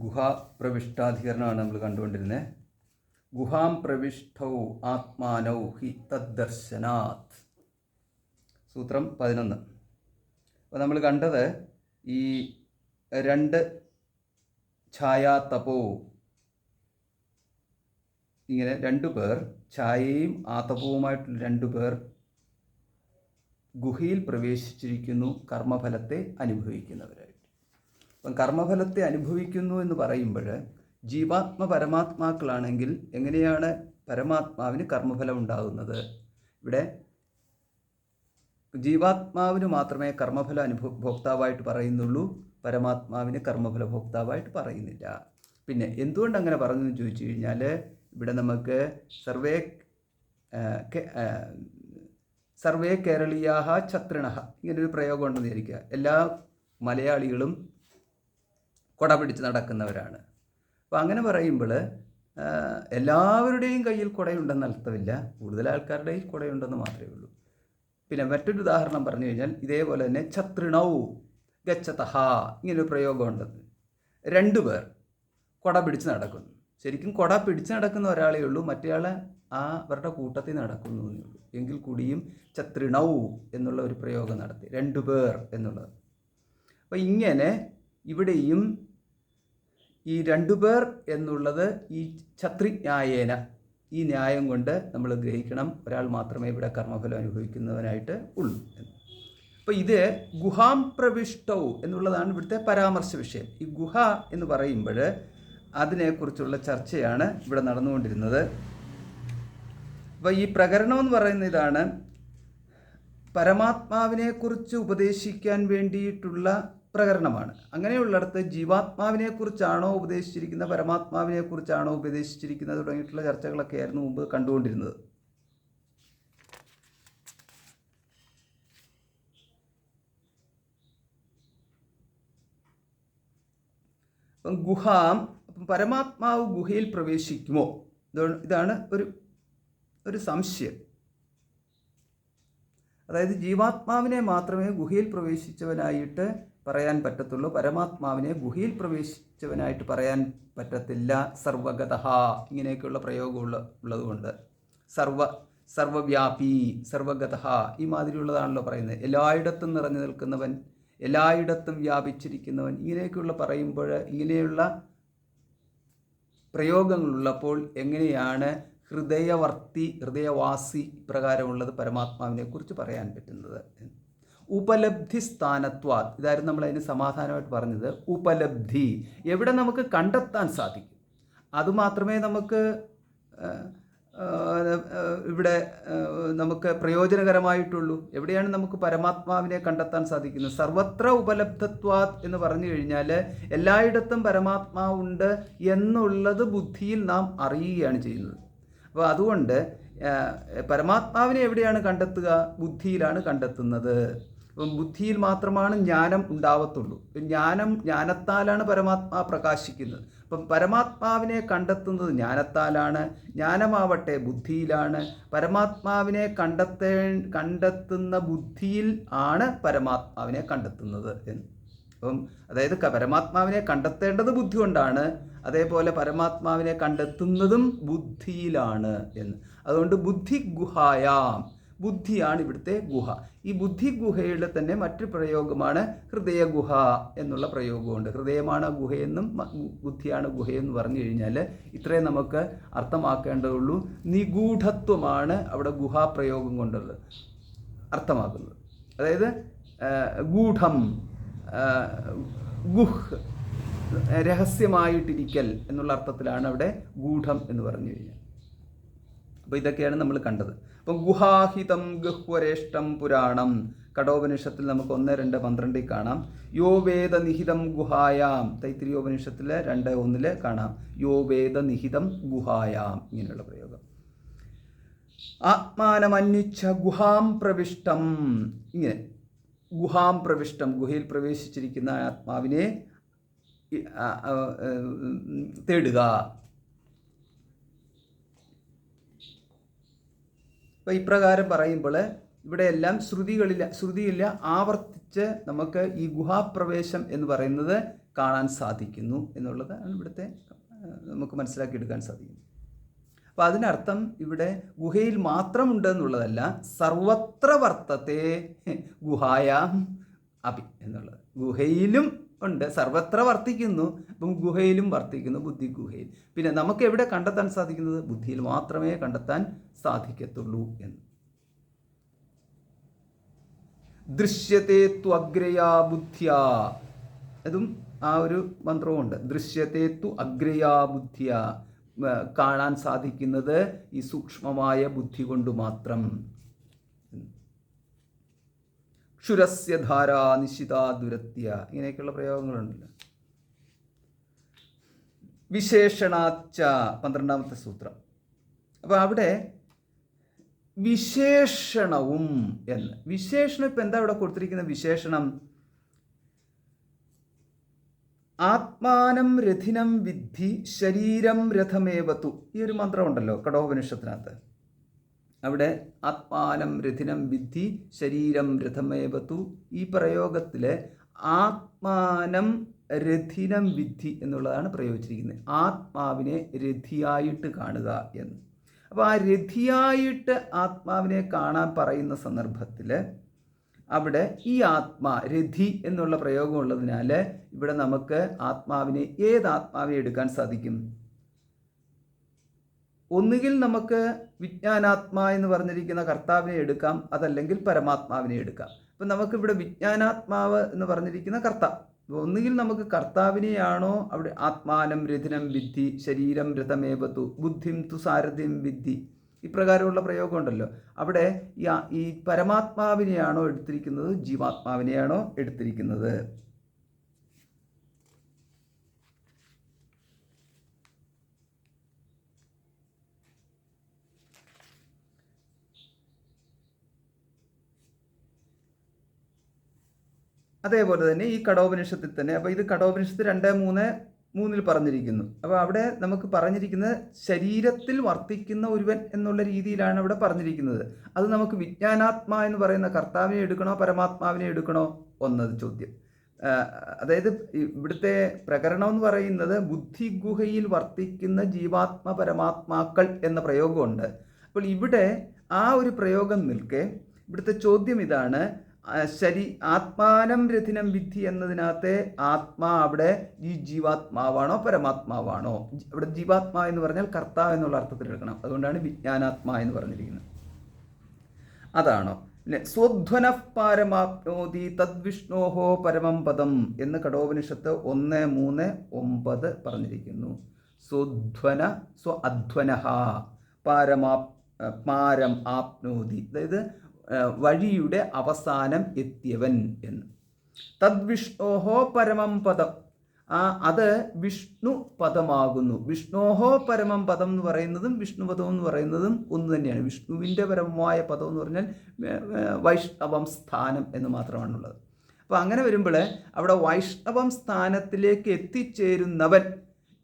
ഗുഹാപ്രവിഷ്ടാധികരണമാണ് നമ്മൾ കണ്ടുകൊണ്ടിരുന്നത്. ഗുഹാം പ്രവിഷ്ടൗ ആത്മാനൗ ഹി തദ്ദർശനാത്. സൂത്രം 11. അപ്പോൾ നമ്മൾ കണ്ടത് ഈ രണ്ട് ഛായാതപോ, ഇങ്ങനെ രണ്ടു പേർ, ഛായയും ആതപവുമായിട്ടുള്ള രണ്ടു പേർ ഗുഹയിൽ പ്രവേശിച്ചിരിക്കുന്നു കർമ്മഫലത്തെ അനുഭവിക്കുന്നവരായിട്ട്. അപ്പം കർമ്മഫലത്തെ അനുഭവിക്കുന്നു എന്ന് പറയുമ്പോൾ ജീവാത്മ പരമാത്മാക്കളാണെങ്കിൽ എങ്ങനെയാണ് പരമാത്മാവിന് കർമ്മഫലം ഉണ്ടാകുന്നത്? ഇവിടെ ജീവാത്മാവിന് മാത്രമേ കർമ്മഫല ഭോക്താവായിട്ട് പറയുന്നുള്ളൂ, പരമാത്മാവിന് കർമ്മഫല ഭോക്താവായിട്ട് പറയുന്നില്ല. പിന്നെ എന്തുകൊണ്ട് അങ്ങനെ പറഞ്ഞു എന്ന് ചോദിച്ചു കഴിഞ്ഞാൽ, ഇവിടെ നമുക്ക് സർവേ കേരളീയാഹ ഛത്രിണഃ ഇങ്ങനൊരു പ്രയോഗം ഉണ്ടെന്ന് വിചാരിക്കുക. എല്ലാ മലയാളികളും കുട പിടിച്ച് നടക്കുന്നവരാണ്. അപ്പോൾ അങ്ങനെ പറയുമ്പോൾ എല്ലാവരുടെയും കയ്യിൽ കുടയുണ്ടെന്ന് അർത്ഥമില്ല, കൂടുതൽ ആൾക്കാരുടെ കയ്യിൽ കുടയുണ്ടെന്ന് മാത്രമേ ഉള്ളൂ. പിന്നെ മറ്റൊരു ഉദാഹരണം പറഞ്ഞു കഴിഞ്ഞാൽ ഇതേപോലെ തന്നെ ഛത്രിണൗ ഗച്ഛതഃ ഇങ്ങനൊരു പ്രയോഗമുണ്ട്. രണ്ടു പേർ കുട പിടിച്ച് നടക്കുന്നു. ശരിക്കും കുട പിടിച്ച് നടക്കുന്ന ഒരാളേ ഉള്ളൂ, മറ്റേയാൾ അവരുടെ കൂട്ടത്തിൽ നടക്കുന്നു എന്നേ ഉള്ളൂ. എങ്കിൽ കൂടിയും ഛത്രിണൗ എന്നുള്ള ഒരു പ്രയോഗം നടത്തി, രണ്ടു പേർ എന്നുള്ളത്. അപ്പം ഇങ്ങനെ ഇവിടെയും ഈ രണ്ടുപേർ എന്നുള്ളത് ഈ ഛത്രിന്യായേന, ഈ ന്യായം കൊണ്ട് നമ്മൾ ഗ്രഹിക്കണം ഒരാൾ മാത്രമേ ഇവിടെ കർമ്മഫലം അനുഭവിക്കുന്നവനായിട്ട് ഉള്ളൂ എന്ന്. അപ്പോൾ ഇത് ഗുഹാം പ്രവിഷ്ടൗ എന്നുള്ളതാണ് ഇവിടുത്തെ പരാമർശ വിഷയം. ഈ ഗുഹ എന്ന് പറയുമ്പോൾ അതിനെക്കുറിച്ചുള്ള ചർച്ചയാണ് ഇവിടെ നടന്നുകൊണ്ടിരുന്നത്. അപ്പോൾ ഈ പ്രകരണം എന്ന് പറയുന്ന ഇതാണ്, പരമാത്മാവിനെക്കുറിച്ച് ഉപദേശിക്കാൻ വേണ്ടിയിട്ടുള്ള പ്രകരണമാണ്. അങ്ങനെയുള്ളിടത്ത് ജീവാത്മാവിനെക്കുറിച്ചാണോ ഉപദേശിച്ചിരിക്കുന്നത്, പരമാത്മാവിനെക്കുറിച്ചാണോ ഉപദേശിച്ചിരിക്കുന്നത് തുടങ്ങിയിട്ടുള്ള ചർച്ചകളൊക്കെ ആയിരുന്നു മുമ്പ് കണ്ടുകൊണ്ടിരുന്നത്. അപ്പം ഗുഹാം, പരമാത്മാവ് ഗുഹയിൽ പ്രവേശിക്കുമോ, ഇതാണ് ഒരു സംശയം. അതായത് ജീവാത്മാവിനെ മാത്രമേ ഗുഹയിൽ പ്രവേശിച്ചവനായിട്ട് പറയാൻ പറ്റത്തുള്ളൂ, പരമാത്മാവിനെ ഗുഹയിൽ പ്രവേശിച്ചവനായിട്ട് പറയാൻ പറ്റത്തില്ല. സർവഗതഃ ഇങ്ങനെയൊക്കെയുള്ള പ്രയോഗം ഉള്ളതുകൊണ്ട് സർവവ്യാപി, സർവഗതഃ ഈ മാതിരിയുള്ളതാണല്ലോ പറയുന്നത്. എല്ലായിടത്തും നിറഞ്ഞു നിൽക്കുന്നവൻ, എല്ലായിടത്തും വ്യാപിച്ചിരിക്കുന്നവൻ, ഇങ്ങനെയൊക്കെയുള്ള പറയുമ്പോൾ ഇങ്ങനെയുള്ള പ്രയോഗങ്ങളുള്ളപ്പോൾ എങ്ങനെയാണ് ഹൃദയവാസി ഇപ്രകാരമുള്ളത് പരമാത്മാവിനെ കുറിച്ച് പറയാൻ പറ്റുന്നത്? ഉപലബ്ധി സ്ഥാനത്വാത്, ഇതായിരുന്നു നമ്മൾ അതിന് സമാധാനമായിട്ട് പറഞ്ഞത്. ഉപലബ്ധി എവിടെ നമുക്ക് കണ്ടെത്താൻ സാധിക്കും, അതുമാത്രമേ നമുക്ക് ഇവിടെ നമുക്ക് പ്രയോജനകരമായിട്ടുള്ളൂ. എവിടെയാണ് നമുക്ക് പരമാത്മാവിനെ കണ്ടെത്താൻ സാധിക്കുന്നത്? സർവത്ര ഉപലബ്ധത്വാത് എന്ന് പറഞ്ഞു കഴിഞ്ഞാൽ എല്ലായിടത്തും പരമാത്മാവുണ്ട് എന്നുള്ളത് ബുദ്ധിയിൽ നാം അറിയുകയാണ് ചെയ്യുന്നത്. അപ്പോൾ അതുകൊണ്ട് പരമാത്മാവിനെ എവിടെയാണ് കണ്ടെത്തുക? ബുദ്ധിയിലാണ് കണ്ടെത്തുന്നത്. അപ്പം ബുദ്ധിയിൽ മാത്രമാണ് ജ്ഞാനം ഉണ്ടാവത്തുള്ളൂ. ജ്ഞാനത്താലാണ് പരമാത്മാ പ്രകാശിക്കുന്നത്. അപ്പം പരമാത്മാവിനെ കണ്ടെത്തുന്നത് ജ്ഞാനത്താലാണ്, ജ്ഞാനമാവട്ടെ ബുദ്ധിയിലാണ്. പരമാത്മാവിനെ കണ്ടെത്തുന്ന ബുദ്ധിയിൽ ആണ് പരമാത്മാവിനെ കണ്ടെത്തുന്നത് എന്ന്. അപ്പം അതായത് പരമാത്മാവിനെ കണ്ടെത്തേണ്ടത് ബുദ്ധി കൊണ്ടാണ്, അതേപോലെ പരമാത്മാവിനെ കണ്ടെത്തുന്നതും ബുദ്ധിയിലാണ് എന്ന്. അതുകൊണ്ട് ബുദ്ധി ഗുഹായാം, ബുദ്ധിയാണ് ഇവിടുത്തെ ഗുഹ. ഈ ബുദ്ധി ഗുഹയുടെ തന്നെ മറ്റൊരു പ്രയോഗമാണ് ഹൃദയഗുഹ എന്നുള്ള പ്രയോഗമുണ്ട്. ഹൃദയമാണ് ഗുഹയെന്നും ബുദ്ധിയാണ് ഗുഹയെന്ന് പറഞ്ഞു കഴിഞ്ഞാൽ ഇത്രയും നമുക്ക് അർത്ഥമാക്കേണ്ടതുള്ളൂ. നിഗൂഢത്വമാണ് അവിടെ ഗുഹാപ്രയോഗം കൊണ്ടുള്ളത് അർത്ഥമാക്കുന്നത്. അതായത് ഗൂഢം, ഗുഹ് രഹസ്യമായിട്ടിരിക്കൽ എന്നുള്ള അർത്ഥത്തിലാണ് അവിടെ ഗൂഢം എന്ന് പറഞ്ഞു കഴിഞ്ഞാൽ. അപ്പോൾ ഇതൊക്കെയാണ് നമ്മൾ കണ്ടത്. അപ്പം ഗുഹാഹിതം ഗഹ്വരേഷ്ടം പുരാണം, കഠോപനിഷത്തിൽ നമുക്ക് 1:2-12 കാണാം. യോ വേദ നിഹിതം ഗുഹായാം, തൈത്തിരീയോപനിഷത്തിൽ 2:1 കാണാം. യോ വേദ നിഹിതം ഗുഹായാം ഇങ്ങനെയുള്ള പ്രയോഗം. ആത്മാനമന്വിച്ഛ ഗുഹാം പ്രവിഷ്ടം, ഇങ്ങനെ ഗുഹാം പ്രവിഷ്ടം, ഗുഹയിൽ പ്രവേശിച്ചിരിക്കുന്ന ആത്മാവിനെ തേടുക. അപ്പോൾ ഇപ്രകാരം പറയുമ്പോൾ ഇവിടെയെല്ലാം ശ്രുതിയില്ല ആവർത്തിച്ച് നമുക്ക് ഈ ഗുഹാപ്രവേശം എന്ന് പറയുന്നത് കാണാൻ സാധിക്കുന്നു എന്നുള്ളതാണ് ഇവിടുത്തെ നമുക്ക് മനസ്സിലാക്കിയെടുക്കാൻ സാധിക്കും. അപ്പോൾ അതിനർത്ഥം ഇവിടെ ഗുഹയിൽ മാത്രമുണ്ട് എന്നുള്ളതല്ല, സർവത്ര വർത്തത്തെ ഗുഹായാം അപി എന്നുള്ളത്. ഗുഹയിലും ഉണ്ട്, സർവത്ര വർത്തിക്കുന്നു, അപ്പം ഗുഹയിലും വർത്തിക്കുന്നു, ബുദ്ധി ഗുഹയിൽ. പിന്നെ നമുക്ക് എവിടെ കണ്ടെത്താൻ സാധിക്കുന്നത്? ബുദ്ധിയിൽ മാത്രമേ കണ്ടെത്താൻ സാധിക്കത്തുള്ളൂ എന്ന്. ദൃശ്യത്തെ ത്വഗ്രയാ ബുദ്ധ്യാ, അതും ആ ഒരു മന്ത്രവുമുണ്ട്. ദൃശ്യത്തെ തു അഗ്രയാ ബുദ്ധിയ, കാണാൻ സാധിക്കുന്നത് ഈ സൂക്ഷ്മമായ ബുദ്ധി കൊണ്ട് മാത്രം. ക്ഷുരസ്യ ധാരാ നിശിതാ ദുരത്യ, ഇങ്ങനെയൊക്കെയുള്ള പ്രയോഗങ്ങളുണ്ടല്ലോ. വിശേഷണാച്ച 12ാമത്തെ സൂത്രം. അപ്പോൾ അവിടെ വിശേഷണവും എന്ന്, വിശേഷണം ഇപ്പം എന്താ ഇവിടെ കൊടുത്തിരിക്കുന്ന വിശേഷണം? ആത്മാനം രഥിനം വിദ്ധി ശരീരം രഥമേവതു, ഈ ഒരു മന്ത്രമുണ്ടല്ലോ കഠോപനിഷത്തിനകത്ത്. അവിടെ ആത്മാനം രഥിനം വിദ്ധി ശരീരം രഥമേവതു, ഈ പ്രയോഗത്തിൽ ആത്മാനം രഥിനം വിദ്ധി എന്നുള്ളതാണ് പ്രയോഗിച്ചിരിക്കുന്നത്. ആത്മാവിനെ രഥിയായിട്ട് കാണുക എന്ന്. അപ്പോൾ ആ രഥിയായിട്ട് ആത്മാവിനെ കാണാൻ പറയുന്ന സന്ദർഭത്തിൽ അവിടെ ഈ ആത്മാ രഥി എന്നുള്ള പ്രയോഗം ഉള്ളതിനാൽ ഇവിടെ നമുക്ക് ആത്മാവിനെ, ഏത് ആത്മാവിനെ എടുക്കാൻ സാധിക്കും? ഒന്നുകിൽ നമുക്ക് വിജ്ഞാനാത്മാ എന്ന് പറഞ്ഞിരിക്കുന്ന കർത്താവിനെ എടുക്കാം, അതല്ലെങ്കിൽ പരമാത്മാവിനെ എടുക്കാം. അപ്പം നമുക്കിവിടെ വിജ്ഞാനാത്മാവ് എന്ന് പറഞ്ഞിരിക്കുന്ന കർത്താവ്, ഒന്നുകിൽ നമുക്ക് കർത്താവിനെയാണോ അവിടെ ആത്മാനം രഥിനം വിദ്ധി ശരീരം രഥമേവതു ബുദ്ധിം തു സാരഥിം വിദ്ധി, ഇപ്രകാരമുള്ള പ്രയോഗമുണ്ടല്ലോ. അവിടെ ഈ പരമാത്മാവിനെയാണോ എടുത്തിരിക്കുന്നത്, ജീവാത്മാവിനെയാണോ എടുത്തിരിക്കുന്നത്? അതേപോലെ തന്നെ ഈ കഠോപനിഷത്തിൽ തന്നെ, അപ്പോൾ ഇത് കഠോപനിഷത്ത് 2:3 പറഞ്ഞിരിക്കുന്നു. അപ്പോൾ അവിടെ നമുക്ക് പറഞ്ഞിരിക്കുന്നത് ശരീരത്തിൽ വർത്തിക്കുന്ന ഒരുവൻ എന്നുള്ള രീതിയിലാണ് അവിടെ പറഞ്ഞിരിക്കുന്നത്. അത് നമുക്ക് വിജ്ഞാനാത്മാ എന്ന് പറയുന്ന കർത്താവിനെ എടുക്കണോ പരമാത്മാവിനെ എടുക്കണോ ഒന്നത് ചോദ്യം. അതായത് ഇവിടുത്തെ പ്രകരണം എന്ന് പറയുന്നത് ബുദ്ധിഗുഹയിൽ വർത്തിക്കുന്ന ജീവാത്മ പരമാത്മാക്കൾ എന്ന പ്രയോഗമുണ്ട്. അപ്പോൾ ഇവിടെ ആ ഒരു പ്രയോഗം നിൽക്കെ ഇവിടുത്തെ ചോദ്യം ഇതാണ്, ആത്മാനം രഥിനം വിദ്ധി എന്നതിനകത്തെ ആത്മാ അവിടെ ഈ ജീവാത്മാവാണോ പരമാത്മാവാണോ? ഇവിടെ ജീവാത്മാ എന്ന് പറഞ്ഞാൽ കർത്താവ് എന്നുള്ള അർത്ഥത്തിൽ എടുക്കണം. അതുകൊണ്ടാണ് വിജ്ഞാനാത്മാ എന്ന് പറഞ്ഞിരിക്കുന്നത്. അതാണോ? സ്വധ്വന പാരമാപ്നോതി തദ്വിഷ്ണോഹോ പരമം പദം എന്ന് കഠോപനിഷത്ത് 1:3-9 പറഞ്ഞിരിക്കുന്നു. സ്വധ്വന അധ്വനഃ പാരം ആപ്നോതി, അതായത് വഴിയുടെ അവസാനം എത്തിയവൻ എന്ന്. തദ്വിഷ്ണോഹോ പരമം പദം, അത് വിഷ്ണു പദമാകുന്നു. വിഷ്ണോഹോ പരമം പദം എന്ന് പറയുന്നതും വിഷ്ണുപദം എന്ന് പറയുന്നതും ഒന്ന് തന്നെയാണ്. വിഷ്ണുവിൻ്റെ പരമമായ പദം എന്ന് പറഞ്ഞാൽ വൈഷ്ണവം സ്ഥാനം എന്ന് മാത്രമാണുള്ളത്. അപ്പോൾ അങ്ങനെ വരുമ്പോൾ അവിടെ വൈഷ്ണവം സ്ഥാനത്തിലേക്ക് എത്തിച്ചേരുന്നവൻ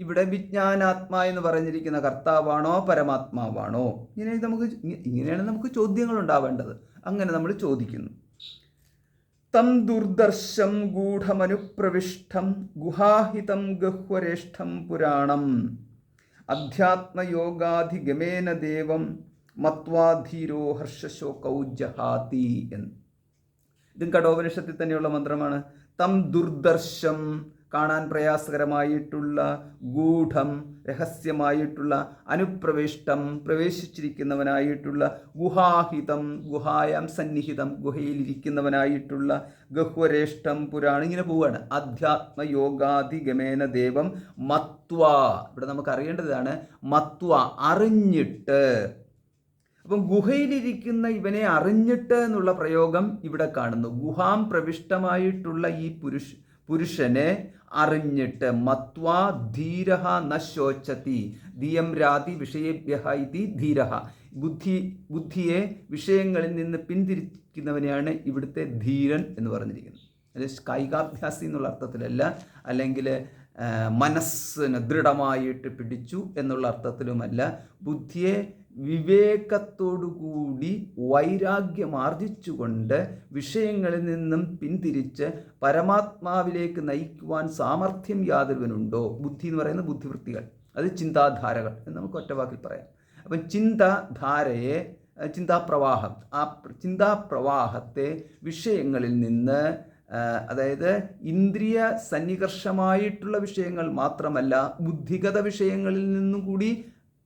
ഇവിടെ വിജ്ഞാനാത്മാ എന്ന് പറഞ്ഞിരിക്കുന്ന കർത്താവാണോ പരമാത്മാവാണോ? ഇങ്ങനെയാണ് നമുക്ക് ചോദ്യങ്ങൾ ഉണ്ടാവേണ്ടത്. അങ്ങനെ നമ്മൾ ചോദിക്കുന്നു. തം ദുർദർശം ഗൂഢമനുപ്രവിഷ്ടം ഗുഹാഹിതം ഗഹ്വരേഷ്ഠം പുരാണം അധ്യാത്മയോഗാധിഗമേന ദേവം മത്വാധീരോ ഹർഷശോകൗ ജഹാതി എന്ന്. ഇതും കഠോപനിഷത്തിൽ തന്നെയുള്ള മന്ത്രമാണ്. തം ദുർദർശം, കാണാൻ പ്രയാസകരമായിട്ടുള്ള, ഗൂഢം രഹസ്യമായിട്ടുള്ള, അനുപ്രവിഷ്ടം പ്രവേശിച്ചിരിക്കുന്നവനായിട്ടുള്ള, ഗുഹാഹിതം ഗുഹായാം സന്നിഹിതം ഗുഹയിലിരിക്കുന്നവനായിട്ടുള്ള, ഗഹ്വരേഷ്ഠം പുരാണം, ഇങ്ങനെ പോവുകയാണ്. അധ്യാത്മയോഗാധിഗമേന ദേവം മത്വാ, ഇവിടെ നമുക്ക് അറിയേണ്ടതാണ് മത്വ, അറിഞ്ഞിട്ട്. അപ്പം ഗുഹയിലിരിക്കുന്ന ഇവനെ അറിഞ്ഞിട്ട് എന്നുള്ള പ്രയോഗം ഇവിടെ കാണുന്നു. ഗുഹാം പ്രവിഷ്ടമായിട്ടുള്ള ഈ പുരുഷനെ അറിഞ്ഞിട്ട്. മത്വാ ധീരഃ ന ശോചതി ധിയം രാതി വിഷയേഭ്യഃ ഇതി ധീരഃ, ബുദ്ധിയെ വിഷയങ്ങളിൽ നിന്ന് പിന്തിരിക്കുന്നവനെയാണ് ഇവിടുത്തെ ധീരൻ എന്ന് പറഞ്ഞിരിക്കുന്നത്. അത് കായികാഭ്യാസി എന്നുള്ള അർത്ഥത്തിലല്ല, അല്ലെങ്കിൽ മനസ്സിന് ദൃഢമായിട്ട് പിടിച്ചു എന്നുള്ള അർത്ഥത്തിലുമല്ല. ബുദ്ധിയെ വിവേകത്തോടുകൂടി വൈരാഗ്യമാർജിച്ചുകൊണ്ട് വിഷയങ്ങളിൽ നിന്നും പിന്തിരിച്ച് പരമാത്മാവിലേക്ക് നയിക്കുവാൻ സാമർഥ്യം യാതൊരുവനുണ്ടോ? ബുദ്ധി എന്ന് പറയുന്നത് ബുദ്ധിവൃത്തികൾ, അത് ചിന്താധാരകൾ എന്ന് നമുക്ക് ഒറ്റവാക്കിൽ പറയാം. അപ്പം ചിന്താധാരയെ, ചിന്താപ്രവാഹം, ആ ചിന്താപ്രവാഹത്തെ വിഷയങ്ങളിൽ നിന്ന്, അതായത് ഇന്ദ്രിയ സന്നികർഷമായിട്ടുള്ള വിഷയങ്ങൾ മാത്രമല്ല ബുദ്ധിഗത വിഷയങ്ങളിൽ നിന്നും കൂടി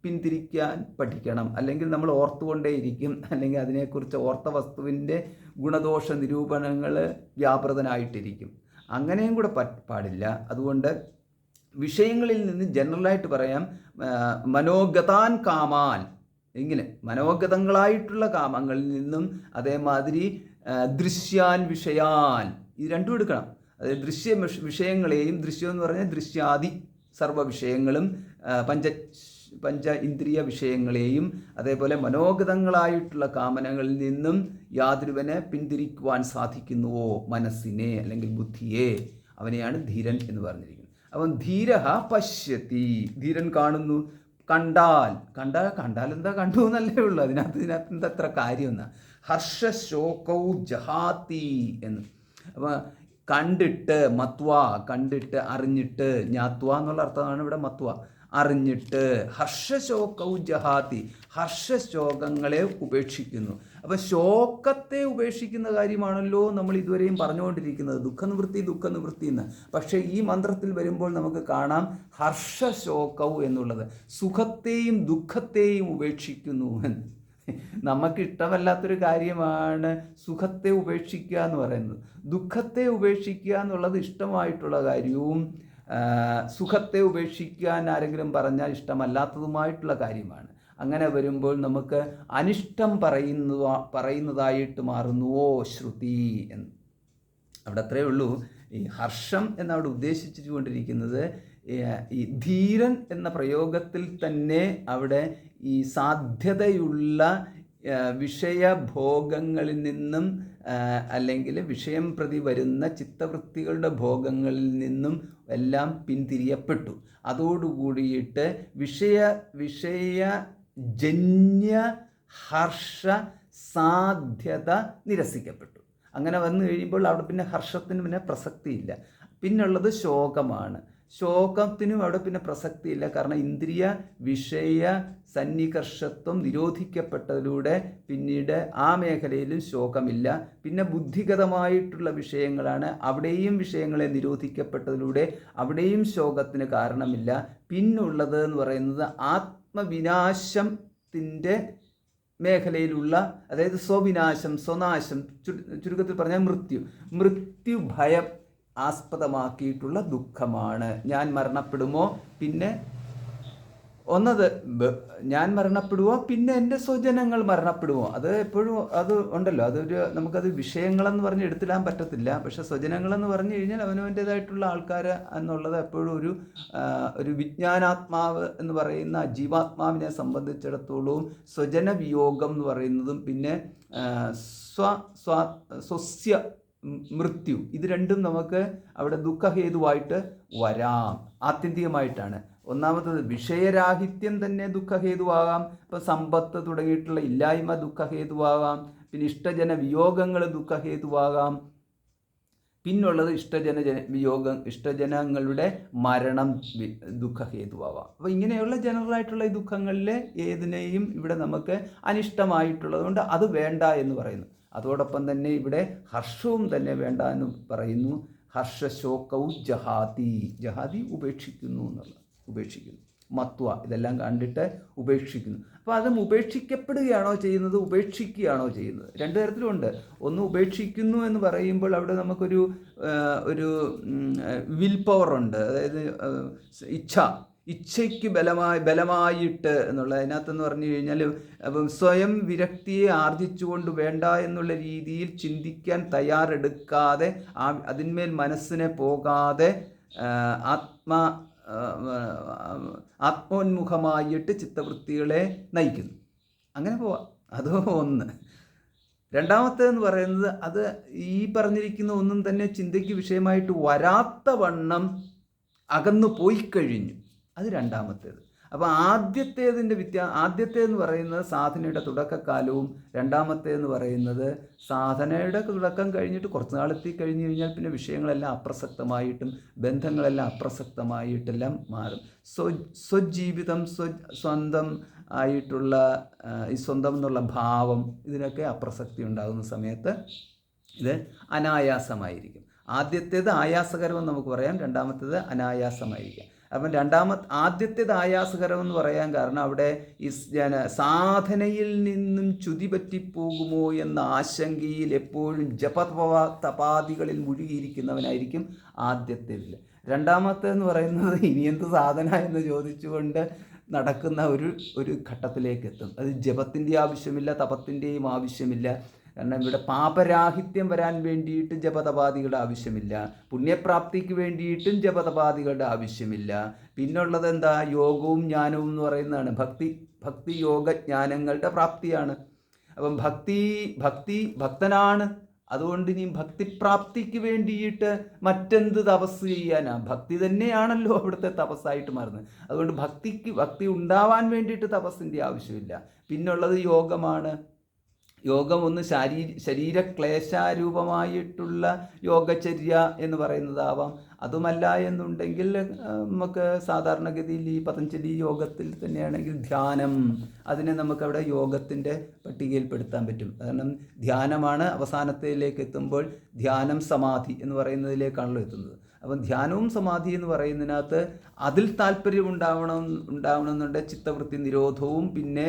പിന്തിരിക്കാൻ പഠിക്കണം. അല്ലെങ്കിൽ നമ്മൾ ഓർത്തുകൊണ്ടേയിരിക്കും, അല്ലെങ്കിൽ അതിനെക്കുറിച്ച് ഓർത്ത വസ്തുവിൻ്റെ ഗുണദോഷ നിരൂപണങ്ങൾ വ്യാപൃതനായിട്ടിരിക്കും. അങ്ങനെയും കൂടെ പാടില്ല. അതുകൊണ്ട് വിഷയങ്ങളിൽ നിന്ന് ജനറലായിട്ട് പറയാം, മനോഗതാൻ കാമാൻ, ഇങ്ങനെ മനോഗതങ്ങളായിട്ടുള്ള കാമങ്ങളിൽ നിന്നും, അതേമാതിരി ദൃശ്യാൻ വിഷയാൻ, ഇത് രണ്ടും എടുക്കണം. അതായത് വിഷയങ്ങളെയും, ദൃശ്യം എന്ന് പറഞ്ഞാൽ ദൃശ്യാദി സർവ്വ വിഷയങ്ങളും, പഞ്ച ഇന്ദ്രിയ വിഷയങ്ങളെയും, അതേപോലെ മനോഗതങ്ങളായിട്ടുള്ള കാമനകളിൽ നിന്നും യാതൊരുവനെ പിന്തിരിക്കുവാൻ സാധിക്കുന്നുവോ മനസ്സിനെ അല്ലെങ്കിൽ ബുദ്ധിയെ, അവനെയാണ് ധീരൻ എന്ന് പറഞ്ഞിരിക്കുന്നത്. അവൻ ധീരഹ പശ്യത്തി, ധീരൻ കാണുന്നു. കണ്ടാൽ എന്താ കണ്ടു എന്നല്ലേ ഉള്ളൂ, അതിനകത്ത് എന്താ അത്ര കാര്യമെന്നാ. ഹർഷശോകൗ ജഹാത്തി എന്ന്. അപ്പം കണ്ടിട്ട്, മത്വ കണ്ടിട്ട്, അറിഞ്ഞിട്ട്, ജ്ഞാത്വ എന്നുള്ള അർത്ഥമാണ് ഇവിടെ മത്വ, അറിഞ്ഞിട്ട്. ഹർഷശോകൗ ജഹാത്തി, ഹർഷശോകങ്ങളെ ഉപേക്ഷിക്കുന്നു. അപ്പം ശോകത്തെ ഉപേക്ഷിക്കുന്ന കാര്യമാണല്ലോ നമ്മൾ ഇതുവരെയും പറഞ്ഞുകൊണ്ടിരിക്കുന്നത്, ദുഃഖനിവൃത്തി എന്ന്. പക്ഷേ ഈ മന്ത്രത്തിൽ വരുമ്പോൾ നമുക്ക് കാണാം ഹർഷശോകൗ എന്നുള്ളത്, സുഖത്തെയും ദുഃഖത്തെയും ഉപേക്ഷിക്കുന്നു എന്ന്. നമുക്ക് ഇഷ്ടമല്ലാത്തൊരു കാര്യമാണ് സുഖത്തെ ഉപേക്ഷിക്കുക എന്ന് പറയുന്നത്. ദുഃഖത്തെ ഉപേക്ഷിക്കുക എന്നുള്ളത് ഇഷ്ടമായിട്ടുള്ള കാര്യവും, സുഖത്തെ ഉപേക്ഷിക്കാൻ ആരെങ്കിലും പറഞ്ഞാൽ ഇഷ്ടമല്ലാത്തതുമായിട്ടുള്ള കാര്യമാണ്. അങ്ങനെ വരുമ്പോൾ നമുക്ക് അനിഷ്ടം പറയുന്നതായിട്ട് മാറുന്നുവോ ശ്രുതി എന്ന്. അവിടെ അത്രയേ ഉള്ളൂ. ഈ ഹർഷം എന്നവിടെ ഉദ്ദേശിച്ചുകൊണ്ടിരിക്കുന്നത് ഈ ധീരൻ എന്ന പ്രയോഗത്തിൽ തന്നെ അവിടെ ഈ സാധ്യതയുള്ള വിഷയഭോഗങ്ങളിൽ നിന്നും, അല്ലെങ്കിൽ വിഷയം പ്രതി വരുന്ന ചിത്തവൃത്തികളുടെ ഭോഗങ്ങളിൽ നിന്നും എല്ലാം പിന്തിരിയപ്പെട്ടു. അതോടുകൂടിയിട്ട് വിഷയജന്യ ഹർഷ സാധ്യത നിരസിക്കപ്പെട്ടു. അങ്ങനെ വന്നു കഴിയുമ്പോൾ അവിടെ പിന്നെ ഹർഷത്തിന് പിന്നെ പ്രസക്തിയില്ല. പിന്നുള്ളത് ശോകമാണ്. ശോകത്തിനും അവിടെ പിന്നെ പ്രസക്തിയില്ല. കാരണം ഇന്ദ്രിയ വിഷയ സന്നികർഷത്വം നിരോധിക്കപ്പെട്ടതിലൂടെ പിന്നീട് ആ മേഖലയിലും ശോകമില്ല. പിന്നെ ബുദ്ധിഗതമായിട്ടുള്ള വിഷയങ്ങളാണ്, അവിടെയും വിഷയങ്ങളെ നിരോധിക്കപ്പെട്ടതിലൂടെ അവിടെയും ശോകത്തിന് കാരണമില്ല. പിന്നുള്ളത് എന്ന് പറയുന്നത് ആത്മവിനാശത്തിൻ്റെ മേഖലയിലുള്ള, അതായത് സ്വവിനാശം, സ്വനാശം, ചുരുക്കത്തിൽ പറഞ്ഞാൽ മൃത്യുഭയം ആസ്പദമാക്കിയിട്ടുള്ള ദുഃഖമാണ്. ഞാൻ മരണപ്പെടുമോ, പിന്നെ ഞാൻ മരണപ്പെടുമോ, പിന്നെ എൻ്റെ സ്വജനങ്ങൾ മരണപ്പെടുമോ, അത് എപ്പോഴും അത് ഉണ്ടല്ലോ. നമുക്കത് വിഷയങ്ങളെന്ന് പറഞ്ഞ് എടുത്തിടാൻ പറ്റത്തില്ല. പക്ഷെ സ്വജനങ്ങളെന്ന് പറഞ്ഞു കഴിഞ്ഞാൽ അവനവൻ്റേതായിട്ടുള്ള ആൾക്കാർ എന്നുള്ളത് എപ്പോഴും ഒരു വിജ്ഞാനാത്മാവ് എന്ന് പറയുന്ന ജീവാത്മാവിനെ സംബന്ധിച്ചിടത്തോളം സ്വജന വിയോഗം എന്ന് പറയുന്നതും പിന്നെ സ്വസ്യ മൃത്യു, ഇത് രണ്ടും നമുക്ക് അവിടെ ദുഃഖഹേതുവായിട്ട് വരാം. ആത്യന്തികമായിട്ടാണ്. ഒന്നാമത്തത് വിഷയരാഹിത്യം തന്നെ ദുഃഖഹേതുവാകാം. ഇപ്പം സമ്പത്ത് തുടങ്ങിയിട്ടുള്ള ഇല്ലായ്മ ദുഃഖഹേതുവാകാം. പിന്നെ ഇഷ്ടജന വിയോഗങ്ങൾ ദുഃഖഹേതുവാകാം. പിന്നുള്ളത് ഇഷ്ടജനങ്ങളുടെ മരണം ദുഃഖഹേതുവാകാം. അപ്പോൾ ഇങ്ങനെയുള്ള ജനറലായിട്ടുള്ള ഈ ദുഃഖങ്ങളിൽ ഏതിനെയും ഇവിടെ നമുക്ക് അനിഷ്ടമായിട്ടുള്ളതുകൊണ്ട് അത് വേണ്ട എന്ന് പറയുന്നു. അതോടൊപ്പം തന്നെ ഇവിടെ ഹർഷവും തന്നെ വേണ്ട എന്ന് പറയുന്നു. ഹർഷശോകൗ ജഹാതി ഉപേക്ഷിക്കുന്നു എന്നുള്ളത്, ഉപേക്ഷിക്കുന്നു. മത്വ ഇതെല്ലാം കണ്ടിട്ട് ഉപേക്ഷിക്കുന്നു. അപ്പോൾ അതും ഉപേക്ഷിക്കപ്പെടുകയാണോ ചെയ്യുന്നത്, ഉപേക്ഷിക്കുകയാണോ ചെയ്യുന്നത്? രണ്ട് തരത്തിലുണ്ട്. ഒന്ന് ഉപേക്ഷിക്കുന്നു എന്ന് പറയുമ്പോൾ അവിടെ നമുക്കൊരു വിൽ പവർ ഉണ്ട്, അതായത് ഇച്ഛയ്ക്ക് ബലമായിട്ട് എന്നുള്ള അതിനകത്തെന്ന് പറഞ്ഞു കഴിഞ്ഞാൽ അപ്പം സ്വയം വിരക്തിയെ ആർജിച്ചുകൊണ്ട് വേണ്ട എന്നുള്ള രീതിയിൽ ചിന്തിക്കാൻ തയ്യാറെടുക്കാതെ അതിന്മേൽ മനസ്സിനെ പോകാതെ ആത്മോന്മുഖമായിട്ട് ചിത്തവൃത്തികളെ നയിക്കുന്നു. അങ്ങനെ പോവാം. അത് ഒന്ന്. രണ്ടാമത്തേതെന്ന് പറയുന്നത് അത് ഈ പറഞ്ഞിരിക്കുന്ന ഒന്നും തന്നെ ചിന്തയ്ക്ക് വിഷയമായിട്ട് വരാത്ത വണ്ണം അകന്നു പോയി കഴിഞ്ഞു. അത് രണ്ടാമത്തേത്. അപ്പോൾ ആദ്യത്തേതെന്ന് പറയുന്നത് സാധനയുടെ തുടക്കക്കാലവും രണ്ടാമത്തേതെന്ന് പറയുന്നത് സാധനയുടെ തുടക്കം കഴിഞ്ഞിട്ട് കുറച്ച് നാളെത്തി കഴിഞ്ഞ് കഴിഞ്ഞാൽ പിന്നെ വിഷയങ്ങളെല്ലാം അപ്രസക്തമായിട്ടും ബന്ധങ്ങളെല്ലാം അപ്രസക്തമായിട്ടെല്ലാം മാറും. സ്വജീവിതം സ്വന്തം ആയിട്ടുള്ള ഈ സ്വന്തം എന്നുള്ള ഭാവം ഇതിനൊക്കെ അപ്രസക്തി ഉണ്ടാകുന്ന സമയത്ത് ഇത് അനായാസമായിരിക്കും. ആദ്യത്തേത് ആയാസകരമെന്ന് നമുക്ക് പറയാം, രണ്ടാമത്തേത് അനായാസമായിരിക്കാം. അപ്പം ആദ്യത്തേത് ആയാസകരമെന്ന് പറയാൻ കാരണം അവിടെ ഈ സാധനയിൽ നിന്നും ചുതി പറ്റിപ്പോകുമോ എന്ന ആശങ്കയിൽ എപ്പോഴും തപാദികളിൽ മുഴുകിയിരിക്കുന്നവനായിരിക്കും ആദ്യത്തേതിൽ. രണ്ടാമത്തേതെന്ന് പറയുന്നത് ഇനി എന്ത് സാധന എന്ന് ചോദിച്ചുകൊണ്ട് നടക്കുന്ന ഒരു ഘട്ടത്തിലേക്ക് എത്തും. അത് ജപത്തിൻ്റെ ആവശ്യമില്ല, തപത്തിൻ്റെയും ആവശ്യമില്ല. കാരണം ഇവിടെ പാപരാഹിത്യം വരാൻ വേണ്ടിയിട്ട് ജപതപാദികളുടെ ആവശ്യമില്ല, പുണ്യപ്രാപ്തിക്ക് വേണ്ടിയിട്ടും ജപതപാദികളുടെ ആവശ്യമില്ല. പിന്നുള്ളത് എന്താ? യോഗവും ജ്ഞാനവും എന്ന് പറയുന്നതാണ്. ഭക്തി യോഗ ജ്ഞാനങ്ങളുടെ പ്രാപ്തിയാണ്. അപ്പം ഭക്തനാണ്. അതുകൊണ്ട് ഇനി ഭക്തിപ്രാപ്തിക്ക് വേണ്ടിയിട്ട് മറ്റെന്ത് തപസ് ചെയ്യാനാ? ഭക്തി തന്നെയാണല്ലോ അവിടുത്തെ തപസ്സായിട്ട് മാറുന്നത്. അതുകൊണ്ട് ഭക്തി ഉണ്ടാവാൻ വേണ്ടിയിട്ട് തപസ്സിൻ്റെ ആവശ്യമില്ല. പിന്നുള്ളത് യോഗമാണ്. യോഗം ഒന്ന് ശരീരക്ലേശാരൂപമായിട്ടുള്ള യോഗചര്യ എന്ന് പറയുന്നതാവാം. അതുമല്ല എന്നുണ്ടെങ്കിൽ നമുക്ക് സാധാരണഗതിയിൽ ഈ പതഞ്ജലി യോഗത്തിൽ തന്നെയാണെങ്കിൽ ധ്യാനം, അതിനെ നമുക്കവിടെ യോഗത്തിൻ്റെ പട്ടികയിൽപ്പെടുത്താൻ പറ്റും. കാരണം ധ്യാനമാണ് അവസാനത്തിലേക്ക് എത്തുമ്പോൾ ധ്യാനം സമാധി എന്ന് പറയുന്നതിലേക്കാണല്ലോ എത്തുന്നത്. അപ്പം ധ്യാനവും സമാധി എന്ന് പറയുന്നതിനകത്ത് അതിൽ താല്പര്യം ഉണ്ടാവണമെന്നുണ്ട് ചിത്തവൃത്തി നിരോധവും പിന്നെ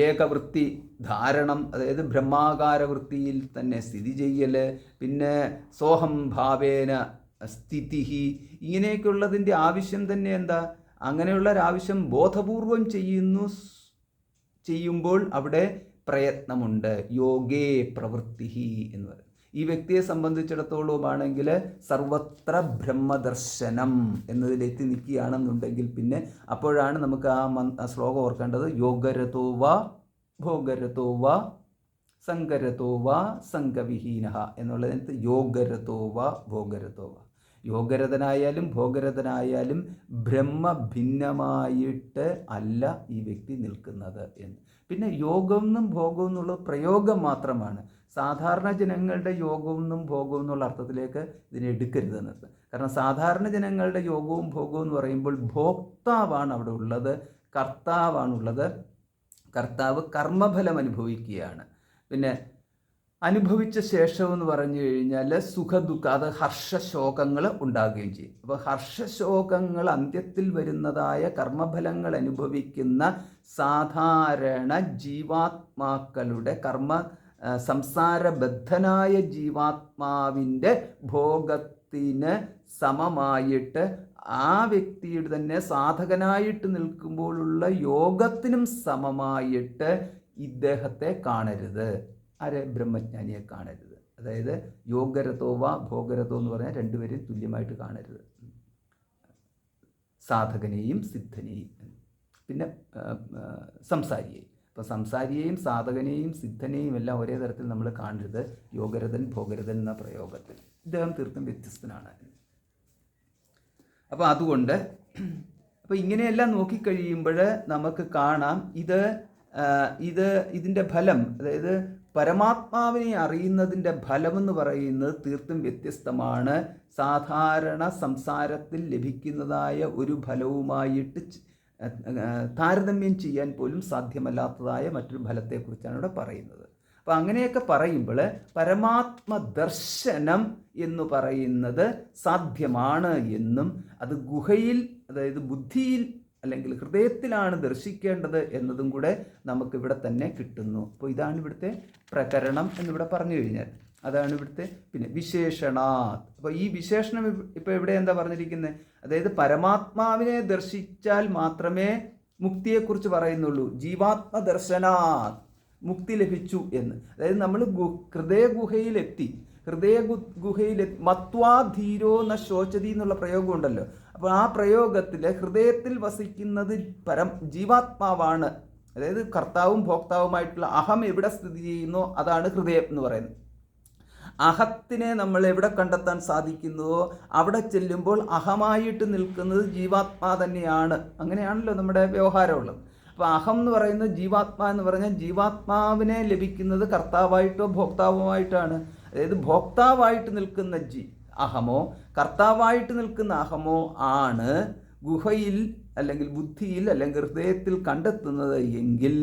ഏകവൃത്തി ധാരണം, അതായത് ബ്രഹ്മാകാര വൃത്തിയിൽ തന്നെ സ്ഥിതി ചെയ്യൽ, പിന്നെ സോഹം ഭാവേന സ്ഥിതി, ഇങ്ങനെയൊക്കെയുള്ളതിൻ്റെ ആവശ്യം തന്നെ എന്താ? അങ്ങനെയുള്ളൊരാവശ്യം ബോധപൂർവം ചെയ്യുമ്പോൾ അവിടെ പ്രയത്നമുണ്ട്. യോഗേ പ്രവൃത്തി എന്ന് പറയും. ഈ വ്യക്തിയെ സംബന്ധിച്ചിടത്തോളമാണെങ്കിൽ സർവത്ര ബ്രഹ്മദർശനം എന്നതിലെത്തി നിൽക്കുകയാണെന്നുണ്ടെങ്കിൽ പിന്നെ അപ്പോഴാണ് നമുക്ക് ആ ശ്ലോകം ഓർക്കേണ്ടത്. യോഗരതോ വാ ഭോഗരതോ വാ സങ്കരതോ വാ സംഘവിഹീന എന്നുള്ളതിനകത്ത് യോഗരതോ വാ ഭോഗരതോ വാ. യോഗരതനായാലും ഭോഗരതനായാലും ബ്രഹ്മഭിന്നമായിട്ട് അല്ല ഈ വ്യക്തി നിൽക്കുന്നത് എന്ന്. പിന്നെ യോഗം എന്നും ഭോഗം എന്നുള്ളത് പ്രയോഗം മാത്രമാണ്. സാധാരണ ജനങ്ങളുടെ യോഗവും എന്നും ഭോഗവും എന്നുള്ള അർത്ഥത്തിലേക്ക് ഇതിനെ എടുക്കരുതെന്നത്. കാരണം സാധാരണ ജനങ്ങളുടെ യോഗവും ഭോഗവും എന്ന് പറയുമ്പോൾ ഭോക്താവാണ് അവിടെ ഉള്ളത്, കർത്താവാണുള്ളത്. കർത്താവ് കർമ്മഫലം അനുഭവിക്കുകയാണ്. പിന്നെ അനുഭവിച്ച ശേഷം എന്ന് പറഞ്ഞു കഴിഞ്ഞാൽ സുഖദുഃഖ, അത് ഹർഷശോകങ്ങൾ ഉണ്ടാകുകയും ചെയ്യും. അപ്പോൾ ഹർഷശോകങ്ങൾ അന്ത്യത്തിൽ വരുന്നതായ കർമ്മഫലങ്ങൾ അനുഭവിക്കുന്ന സാധാരണ ജീവാത്മാക്കളുടെ സംസാരബദ്ധനായ ജീവാത്മാവിൻ്റെ ഭോഗത്തിന് സമമായിട്ട് ആ വ്യക്തിയുടെ തന്നെ സാധകനായിട്ട് നിൽക്കുമ്പോഴുള്ള യോഗത്തിനും സമമായിട്ട് ഇദ്ദേഹത്തെ കാണരുത്. ആരെ? ബ്രഹ്മജ്ഞാനിയെ കാണരുത്. അതായത് യോഗരതോവ ഭോഗരതോ എന്ന് പറഞ്ഞാൽ രണ്ടുപേരെയും തുല്യമായിട്ട് കാണരുത്. സാധകനെയും സിദ്ധനെയും പിന്നെ സംസാരിയെയും. അപ്പോൾ സംസാരിയെയും സാധകനെയും സിദ്ധനെയും എല്ലാം ഒരേ തരത്തിൽ നമ്മൾ കാണരുത്. യോഗരഥൻ ഭോഗരഥൻ എന്ന പ്രയോഗത്തിൽ ഇദ്ദേഹം തീർത്തും വ്യത്യസ്തനാണ്. അപ്പോൾ അതുകൊണ്ട് ഇങ്ങനെയെല്ലാം നോക്കിക്കഴിയുമ്പോൾ നമുക്ക് കാണാം ഇതിൻ്റെ ഫലം, അതായത് പരമാത്മാവിനെ അറിയുന്നതിൻ്റെ ഫലമെന്ന് പറയുന്നത് തീർത്തും വ്യത്യസ്തമാണ്. സാധാരണ സംസാരത്തിൽ ലഭിക്കുന്നതായ ഒരു ഫലവുമായിട്ട് താരതമ്യം ചെയ്യാൻ പോലും സാധ്യമല്ലാത്തതായ മറ്റൊരു ഫലത്തെക്കുറിച്ചാണ് ഇവിടെ പറയുന്നത്. അപ്പോൾ അങ്ങനെയൊക്കെ പറയുമ്പോൾ പരമാത്മദർശനം എന്ന് പറയുന്നത് സാധ്യമാണ് എന്നും അത് ഗുഹയിൽ, അതായത് ബുദ്ധിയിൽ അല്ലെങ്കിൽ ഹൃദയത്തിലാണ് ദർശിക്കേണ്ടത് എന്നതും കൂടെ നമുക്കിവിടെ തന്നെ കിട്ടുന്നു. അപ്പോൾ ഇതാണ് ഇവിടുത്തെ പ്രകരണം എന്നിവിടെ പറഞ്ഞു കഴിഞ്ഞാൽ അതാണ് ഇവിടുത്തെ. പിന്നെ വിശേഷണാത്, അപ്പോൾ ഈ വിശേഷണം ഇപ്പോൾ ഇവിടെ എന്താ പറഞ്ഞിരിക്കുന്നത്? അതായത് പരമാത്മാവിനെ ദർശിച്ചാൽ മാത്രമേ മുക്തിയെക്കുറിച്ച് പറയുന്നുള്ളൂ. ജീവാത്മദർശനാത് മുക്തി ലഭിച്ചു എന്ന്. അതായത് നമ്മൾ ഹൃദയഗുഹയിലെത്തി മത്വാധീരോ ന ശോചതി എന്നുള്ള പ്രയോഗം ഉണ്ടല്ലോ. അപ്പോൾ ആ പ്രയോഗത്തിൽ ഹൃദയത്തിൽ വസിക്കുന്നത് ജീവാത്മാവാണ്. അതായത് കർത്താവും ഭോക്താവുമായിട്ടുള്ള അഹം എവിടെ സ്ഥിതി ചെയ്യുന്നോ അതാണ് ഹൃദയം എന്ന് പറയുന്നത്. അഹത്തിനെ നമ്മൾ എവിടെ കണ്ടെത്താൻ സാധിക്കുന്നുവോ അവിടെ ചെല്ലുമ്പോൾ അഹമായിട്ട് നിൽക്കുന്നത് ജീവാത്മാ തന്നെയാണ്. അങ്ങനെയാണല്ലോ നമ്മുടെ വ്യവഹാരമുള്ളത്. അപ്പോൾ അഹം എന്ന് പറയുന്നത് ജീവാത്മാ എന്ന് പറഞ്ഞാൽ ജീവാത്മാവിനെ ലഭിക്കുന്നത് കർത്താവായിട്ടോ ഭോക്താവുമായിട്ടാണ്. അതായത് ഭോക്താവായിട്ട് നിൽക്കുന്ന അഹമോ കർത്താവായിട്ട് നിൽക്കുന്ന അഹമോ ആണ് ഗുഹയിൽ അല്ലെങ്കിൽ ബുദ്ധിയിൽ അല്ലെങ്കിൽ ഹൃദയത്തിൽ കണ്ടെത്തുന്നത് എങ്കിൽ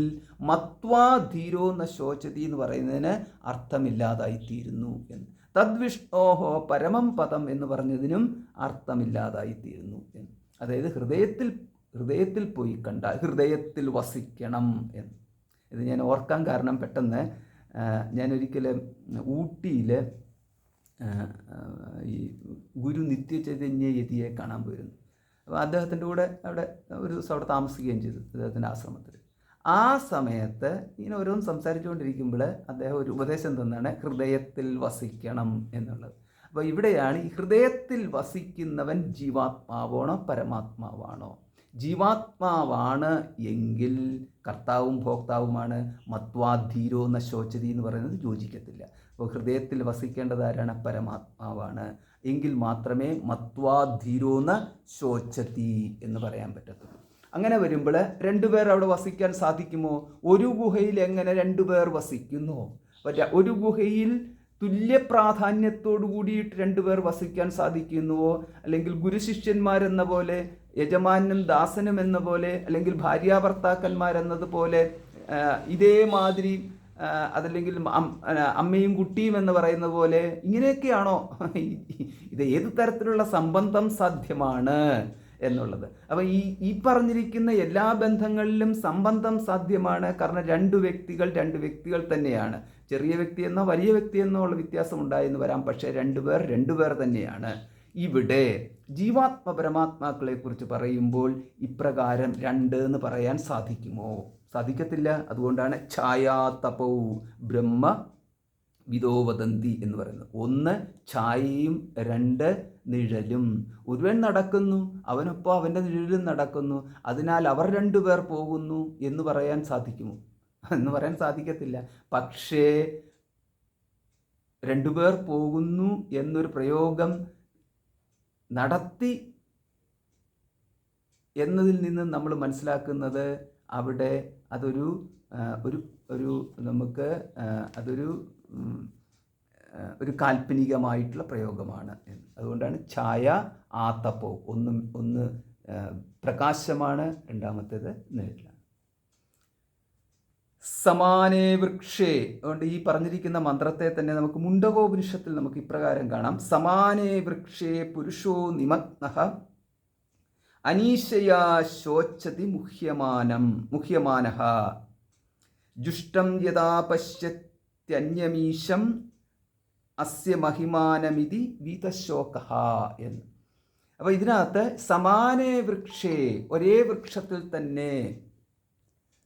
മത്വാ ധീരോ ന ശോചതി എന്ന് പറയുന്നതിന് അർത്ഥമില്ലാതായിത്തീരുന്നു എന്ന്. തദ്വിഷ്ണോഹോ പരമം പദം എന്ന് പറഞ്ഞതിനും അർത്ഥമില്ലാതായിത്തീരുന്നു എന്ന്. അതായത് ഹൃദയത്തിൽ പോയി കണ്ടാൽ ഹൃദയത്തിൽ വസിക്കണം എന്ന്. ഇത് ഞാൻ ഓർക്കാൻ കാരണം പെട്ടെന്ന് ഞാനൊരിക്കലും ഊട്ടിയിൽ ഈ ഗുരു നിത്യചൈതന്യയതിയെ കാണാൻ പോയിരുന്നു. അപ്പോൾ അദ്ദേഹത്തിൻ്റെ കൂടെ അവിടെ ഒരു ദിവസം അവിടെ താമസിക്കുകയും ചെയ്തു, അദ്ദേഹത്തിൻ്റെ ആശ്രമത്തിൽ. ആ സമയത്ത് ഇങ്ങനെ ഓരോന്ന് സംസാരിച്ചുകൊണ്ടിരിക്കുമ്പോൾ അദ്ദേഹം ഒരു ഉപദേശം തന്നാണ് ഹൃദയത്തിൽ വസിക്കണം എന്നുള്ളത്. അപ്പോൾ ഇവിടെയാണ് ഈ ഹൃദയത്തിൽ വസിക്കുന്നവൻ ജീവാത്മാവാണോ പരമാത്മാവാണോ? ജീവാത്മാവാണ് എങ്കിൽ കർത്താവും ഭോക്താവുമാണ്. മത്വാധീരോ ന ശോചതി എന്ന് പറയുന്നത് യോജിക്കത്തില്ല. അപ്പോൾ ഹൃദയത്തിൽ വസിക്കേണ്ടത് ആരാണ്? പരമാത്മാവാണ്. എങ്കിൽ മാത്രമേ മത്വാധീരോ ന ശോചതി എന്ന് പറയാൻ പറ്റത്തുള്ളൂ. അങ്ങനെ വരുമ്പോൾ രണ്ടുപേർ അവിടെ വസിക്കാൻ സാധിക്കുമോ? ഒരു ഗുഹയിൽ എങ്ങനെ രണ്ടുപേർ വസിക്കുന്നു? ഒരു ഗുഹയിൽ തുല്യ പ്രാധാന്യത്തോടു കൂടിയിട്ട് രണ്ടുപേർ വസിക്കാൻ സാധിക്കുന്നുവോ? അല്ലെങ്കിൽ ഗുരുശിഷ്യന്മാരെന്ന പോലെ, യജമാനും ദാസനും എന്ന പോലെ, അല്ലെങ്കിൽ ഭാര്യാഭർത്താക്കന്മാരെന്നതുപോലെ ഇതേമാതിരി, അതല്ലെങ്കിൽ അമ്മയും കുട്ടിയും എന്ന് പറയുന്ന പോലെ ഇങ്ങനെയൊക്കെയാണോ? ഇത് ഏത് തരത്തിലുള്ള സംബന്ധം സാധ്യമാണ് എന്നുള്ളത്. അപ്പോൾ ഈ പറഞ്ഞിരിക്കുന്ന എല്ലാ ബന്ധങ്ങളിലും സംബന്ധം സാധ്യമാണ്. കാരണം രണ്ട് വ്യക്തികൾ തന്നെയാണ്. ചെറിയ വ്യക്തിയെന്നോ വലിയ വ്യക്തിയെന്നോ ഉള്ള വ്യത്യാസം ഉണ്ടായെന്ന് വരാം, പക്ഷേ രണ്ടുപേർ തന്നെയാണ്. ഇവിടെ ജീവാത്മ പരമാത്മാക്കളെ കുറിച്ച് പറയുമ്പോൾ ഇപ്രകാരം രണ്ട് എന്ന് പറയാൻ സാധിക്കുമോ? സാധിക്കത്തില്ല. അതുകൊണ്ടാണ് ഛായാതപൗ ബ്രഹ്മ വിദോവദന്തി എന്ന് പറയുന്നത്. ഒന്ന് ഛായയും രണ്ട് നിഴലും. ഒരുവൻ നടക്കുന്നു, അവനൊപ്പം അവൻ്റെ നിഴലും നടക്കുന്നു, അതിനാൽ അവർ രണ്ടുപേർ പോകുന്നു എന്ന് പറയാൻ സാധിക്കുമോ? എന്ന് പറയാൻ സാധിക്കത്തില്ല. പക്ഷേ രണ്ടുപേർ പോകുന്നു എന്നൊരു പ്രയോഗം നടത്തി എന്നതിൽ നിന്ന് നമ്മൾ മനസ്സിലാക്കുന്നത് അവിടെ അതൊരു നമുക്ക് അതൊരു കാൽപ്പനികമായിട്ടുള്ള പ്രയോഗമാണ്. അതുകൊണ്ടാണ് ഛായ ആതപോ, ഒന്ന് പ്രകാശമാണ്, രണ്ടാമത്തേത് നിഴലാണ്. സമാനേ വൃക്ഷേ, അതുകൊണ്ട് ഈ പറഞ്ഞിരിക്കുന്ന മന്ത്രത്തെ തന്നെ നമുക്ക് മുണ്ടകോപനിഷത്തിൽ നമുക്ക് ഇപ്രകാരം കാണാം. സമാനേ വൃക്ഷേ പുരുഷോ നിമഗ്നഃ അനീശയാ ശോചതി മുഹ്യമാനഃ ജുഷ്ടം യഥാ പശ്യത്യന്യമീശം അസ്യ മഹിമാനമിതി വീതശോകഃ എന്ന്. അപ്പോൾ ഇതിനകത്ത് സമാനേ വൃക്ഷേ, ഒരേ വൃക്ഷത്തിൽ തന്നെ,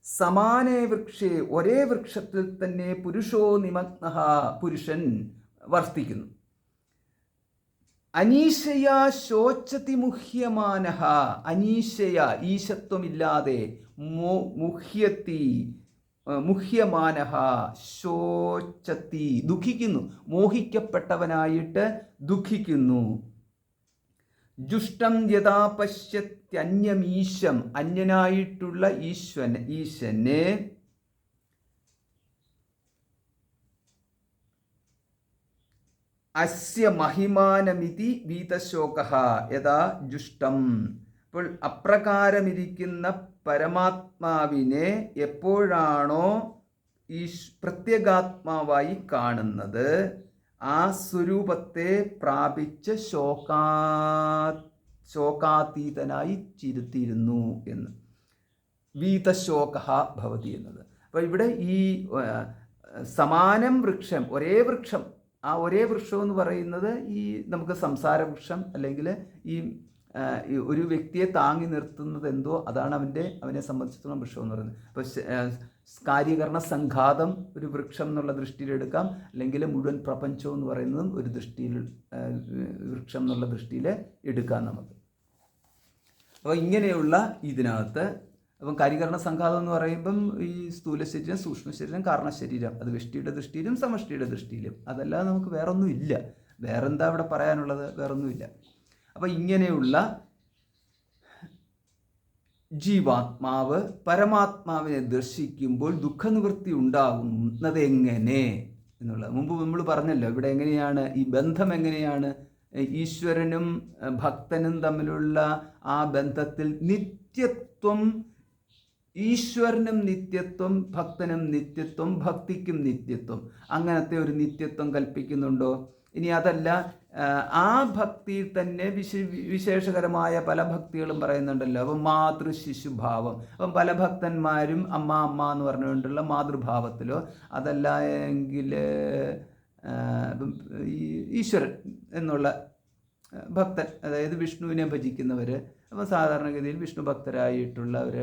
സമാനേ വൃക്ഷേ ഒരേ വൃക്ഷത്തിൽ തന്നെ പുരുഷോ നിമഗ്നഃ പുരുഷൻ വർത്തിക്കുന്നു. അനീശയാ ശോചതി മുഹ്യമാനഃ, അനീശയ ഈശത്വമില്ലാതെ, മുഹ്യമാനഃ ശോചതി ദുഃഖിക്കുന്നു, മോഹിക്കപ്പെട്ടവനായിട്ട് ദുഃഖിക്കുന്നു. ജുഷ്ടം യഥാ പശ്യത്യന്യമീശം, അന്യനായിട്ടുള്ള ഈശനെ അസ്യ മഹിമാനമിതി വീതശോകഃ യഥാ ജുഷ്ടം. അപ്പോൾ അപ്രകാരമിരിക്കുന്ന പരമാത്മാവിനെ എപ്പോഴാണോ ഈ പ്രത്യേകാത്മാവായി കാണുന്നത്, ആ സ്വരൂപത്തെ പ്രാപിച്ച് ശോകാതീതനായി ചിരുത്തിയിരുന്നു എന്ന്. വീതശോകഃ ഭവതി എന്നത്. അപ്പോൾ ഇവിടെ ഈ സമാനം വൃക്ഷം, ഒരേ വൃക്ഷം, ആ ഒരേ വൃക്ഷം എന്ന് പറയുന്നത് ഈ നമുക്ക് സംസാര വൃക്ഷം, അല്ലെങ്കിൽ ഈ ഒരു വ്യക്തിയെ താങ്ങി നിർത്തുന്നത് എന്തോ അതാണ് അവനെ സംബന്ധിച്ചിടത്തോളം വൃക്ഷം എന്ന് പറയുന്നത്. അപ്പോൾ കാര്യകരണ സംഘാതം ഒരു വൃക്ഷം എന്നുള്ള ദൃഷ്ടിയിലെടുക്കാം, അല്ലെങ്കിൽ മുഴുവൻ പ്രപഞ്ചം എന്ന് പറയുന്നതും ഒരു ദൃഷ്ടിയിൽ വൃക്ഷം എന്നുള്ള ദൃഷ്ടിയിൽ എടുക്കാം നമുക്ക്. അപ്പോൾ ഇങ്ങനെയുള്ള ഇതിനകത്ത് അപ്പം കാര്യകരണ സംഘാതം എന്ന് പറയുമ്പം ഈ സ്ഥൂല ശരീരം, സൂക്ഷ്മ ശരീരം, കാരണ ശരീരം, അത് വ്യഷ്ടിയുടെ ദൃഷ്ടിയിലും സമഷ്ടിയുടെ ദൃഷ്ടിയിലും. അതല്ലാതെ നമുക്ക് വേറൊന്നും ഇല്ല. വേറെന്താ അവിടെ പറയാനുള്ളത്? വേറൊന്നുമില്ല. അപ്പം ഇങ്ങനെയുള്ള ജീവാത്മാവ് പരമാത്മാവിനെ ദർശിക്കുമ്പോൾ ദുഃഖനിവൃത്തി ഉണ്ടാകുന്നത് എങ്ങനെ എന്നുള്ളത് മുമ്പ് നമ്മൾ പറഞ്ഞല്ലോ. ഇവിടെ എങ്ങനെയാണ് ഈ ബന്ധം, എങ്ങനെയാണ് ഈശ്വരനും ഭക്തനും തമ്മിലുള്ള ആ ബന്ധത്തിൽ നിത്യത്വം, ഈശ്വരനും നിത്യത്വം, ഭക്തനും നിത്യത്വം, ഭക്തിക്കും നിത്യത്വം, അങ്ങനത്തെ ഒരു നിത്യത്വം കൽപ്പിക്കുന്നുണ്ടോ? ഇനി അതല്ല, ആ ഭക്തിയിൽ തന്നെ വിശേഷകരമായ പല ഭക്തികളും പറയുന്നുണ്ടല്ലോ. അപ്പം മാതൃശിശുഭാവം, അപ്പം പല ഭക്തന്മാരും അമ്മ അമ്മ എന്ന് പറഞ്ഞുകൊണ്ടുള്ള മാതൃഭാവത്തിലോ, അതല്ല എങ്കിൽ ഈശ്വരൻ എന്നുള്ള ഭക്തൻ, അതായത് വിഷ്ണുവിനെ ഭജിക്കുന്നവർ, അപ്പം സാധാരണഗതിയിൽ വിഷ്ണു ഭക്തരായിട്ടുള്ളവർ,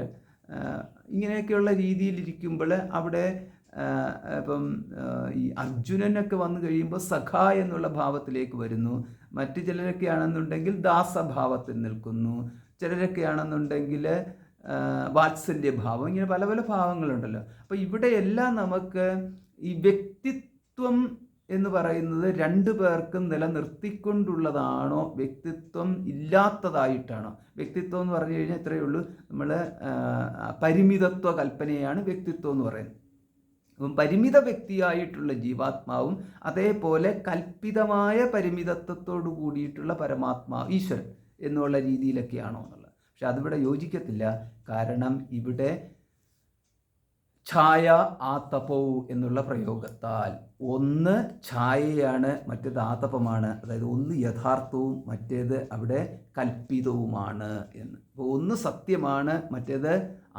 ഇങ്ങനെയൊക്കെയുള്ള രീതിയിലിരിക്കുമ്പോൾ അവിടെ ഇപ്പം ഈ അർജുനനൊക്കെ വന്നു കഴിയുമ്പോൾ സഖ എന്നുള്ള ഭാവത്തിലേക്ക് വരുന്നു. മറ്റു ചിലരൊക്കെയാണെന്നുണ്ടെങ്കിൽ ദാസഭാവത്തിൽ നിൽക്കുന്നു. ചിലരൊക്കെയാണെന്നുണ്ടെങ്കിൽ വാത്സല്യഭാവം, ഇങ്ങനെ പല പല ഭാവങ്ങളുണ്ടല്ലോ. അപ്പോൾ ഇവിടെയെല്ലാം നമുക്ക് ഈ വ്യക്തിത്വം എന്ന് പറയുന്നത് രണ്ടു പേർക്കും നിലനിർത്തിക്കൊണ്ടുള്ളതാണോ, വ്യക്തിത്വം ഇല്ലാത്തതായിട്ടാണോ? വ്യക്തിത്വം എന്ന് പറഞ്ഞു കഴിഞ്ഞാൽ ഇത്രയേ ഉള്ളൂ, നമ്മൾ പരിമിതത്വ കൽപ്പനയാണ് വ്യക്തിത്വം എന്ന് പറയുന്നത്. അപ്പം പരിമിത വ്യക്തിയായിട്ടുള്ള ജീവാത്മാവും അതേപോലെ കൽപ്പിതമായ പരിമിതത്വത്തോടു കൂടിയിട്ടുള്ള പരമാത്മാവ്, ഈശ്വരൻ എന്നുള്ള രീതിയിലൊക്കെയാണോ എന്നുള്ളത്. പക്ഷെ അതിവിടെ യോജിക്കത്തില്ല. കാരണം ഇവിടെ ഛായ ആതപോ എന്നുള്ള പ്രയോഗത്താൽ ഒന്ന് ഛായയാണ്, മറ്റേത് ആതപമാണ്. അതായത് ഒന്ന് യഥാർത്ഥവും മറ്റേത് അവിടെ കൽപ്പിതവുമാണ് എന്ന്. അപ്പോൾ ഒന്ന് സത്യമാണ്, മറ്റേത്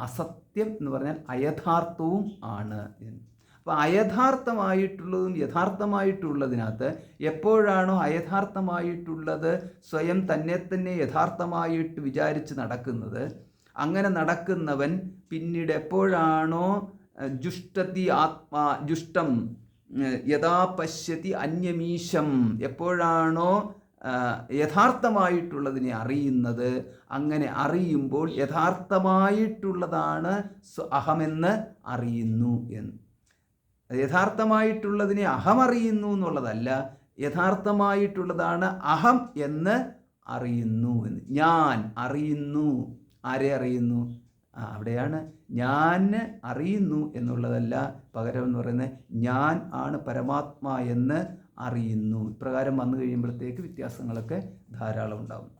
അസത്യം എന്ന് പറഞ്ഞാൽ അയഥാർത്ഥവും ആണ് എന്ന്. അപ്പോൾ അയഥാർത്ഥമായിട്ടുള്ളതും യഥാർത്ഥമായിട്ടുള്ളതിനകത്ത് എപ്പോഴാണോ അയഥാർത്ഥമായിട്ടുള്ളത് സ്വയം തന്നെ യഥാർത്ഥമായിട്ട് വിചാരിച്ച് നടക്കുന്നത്, അങ്ങനെ നടക്കുന്നവൻ പിന്നീട് എപ്പോഴാണോ ജുഷ്ടതി ആത്മാ ജുഷ്ടം യഥാ പശ്യതി അന്യമീശം, എപ്പോഴാണോ യഥാർത്ഥമായിട്ടുള്ളതിനെ അറിയുന്നത്, അങ്ങനെ അറിയുമ്പോൾ യഥാർത്ഥമായിട്ടുള്ളതാണ് അഹമെന്ന് അറിയുന്നു എന്ന്. യഥാർത്ഥമായിട്ടുള്ളതിനെ അഹമറിയുന്നു എന്നുള്ളതല്ല, യഥാർത്ഥമായിട്ടുള്ളതാണ് അഹം എന്ന് അറിയുന്നു എന്ന്. ഞാൻ അറിയുന്നു. ആരെ അറിയുന്നു? അവിടെയാണ് ഞാൻ അറിയുന്നു എന്നുള്ളതല്ല, പകരം എന്ന് പറയുന്നത് ഞാൻ ആണ് പരമാത്മാ എന്ന് അറിയുന്നു. ഇപ്രകാരം വന്നു കഴിയുമ്പോഴത്തേക്ക് വ്യത്യാസങ്ങളൊക്കെ ധാരാളം ഉണ്ടാകും.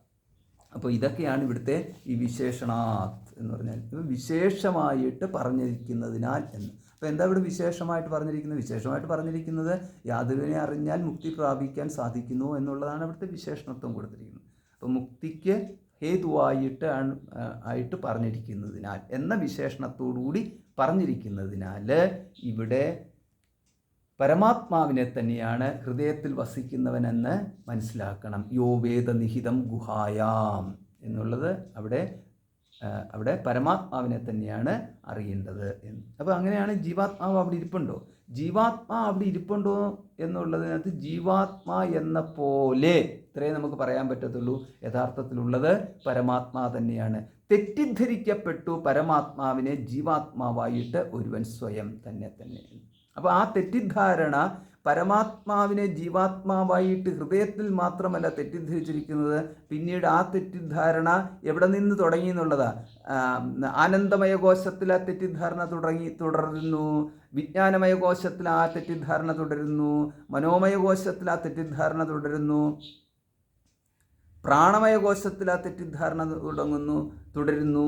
അപ്പോൾ ഇതൊക്കെയാണ് ഇവിടുത്തെ ഈ വിശേഷണാത് എന്ന് പറഞ്ഞാൽ, വിശേഷമായിട്ട് പറഞ്ഞിരിക്കുന്നതിനാൽ എന്ന്. അപ്പോൾ എന്താ ഇവിടെ വിശേഷമായിട്ട് പറഞ്ഞിരിക്കുന്നത്? വിശേഷമായിട്ട് പറഞ്ഞിരിക്കുന്നത് യാതൊരുവിനെ അറിഞ്ഞാൽ മുക്തി പ്രാപിക്കാൻ സാധിക്കുന്നു എന്നുള്ളതാണ് ഇവിടുത്തെ വിശേഷണത്വം കൊടുത്തിരിക്കുന്നത്. അപ്പോൾ മുക്തിക്ക് ഹേതുവായിട്ട് പറഞ്ഞിരിക്കുന്നതിനാൽ എന്ന വിശേഷണത്തോടുകൂടി പറഞ്ഞിരിക്കുന്നതിനാൽ ഇവിടെ പരമാത്മാവിനെ തന്നെയാണ് ഹൃദയത്തിൽ വസിക്കുന്നവനെന്ന് മനസ്സിലാക്കണം. യോ വേദനിഹിതം ഗുഹായാം എന്നുള്ളത് അവിടെ പരമാത്മാവിനെ തന്നെയാണ് അറിയേണ്ടത് എന്ന്. അപ്പോൾ അങ്ങനെയാണ് ജീവാത്മാവ് അവിടെ ഇരിപ്പുണ്ടോ? ജീവാത്മാ അവിടെ ഇരിപ്പുണ്ടോ എന്നുള്ളതിനകത്ത് ജീവാത്മാ എന്ന പോലെ ഇത്രേ നമുക്ക് പറയാൻ പറ്റത്തുള്ളൂ. യഥാർത്ഥത്തിലുള്ളത് പരമാത്മാ തന്നെയാണ്. തെറ്റിദ്ധരിക്കപ്പെട്ടു പരമാത്മാവിനെ ജീവാത്മാവായിട്ട് ഒരുവൻ സ്വയം തന്നെ. അപ്പോൾ ആ തെറ്റിദ്ധാരണ പരമാത്മാവിനെ ജീവാത്മാവായിട്ട് ഹൃദയത്തിൽ മാത്രമല്ല തെറ്റിദ്ധരിച്ചിരിക്കുന്നത്, പിന്നീട് ആ തെറ്റിദ്ധാരണ എവിടെ നിന്ന് തുടങ്ങി എന്നുള്ളതാണ്. ആനന്ദമയ കോശത്തിൽ ആ തെറ്റിദ്ധാരണ തുടരുന്നു, വിജ്ഞാനമയ കോശത്തിൽ ആ തെറ്റിദ്ധാരണ തുടരുന്നു, മനോമയ കോശത്തിൽ ആ തെറ്റിദ്ധാരണ തുടരുന്നു, പ്രാണമയ കോശത്തിൽ ആ തെറ്റിദ്ധാരണ തുടരുന്നു,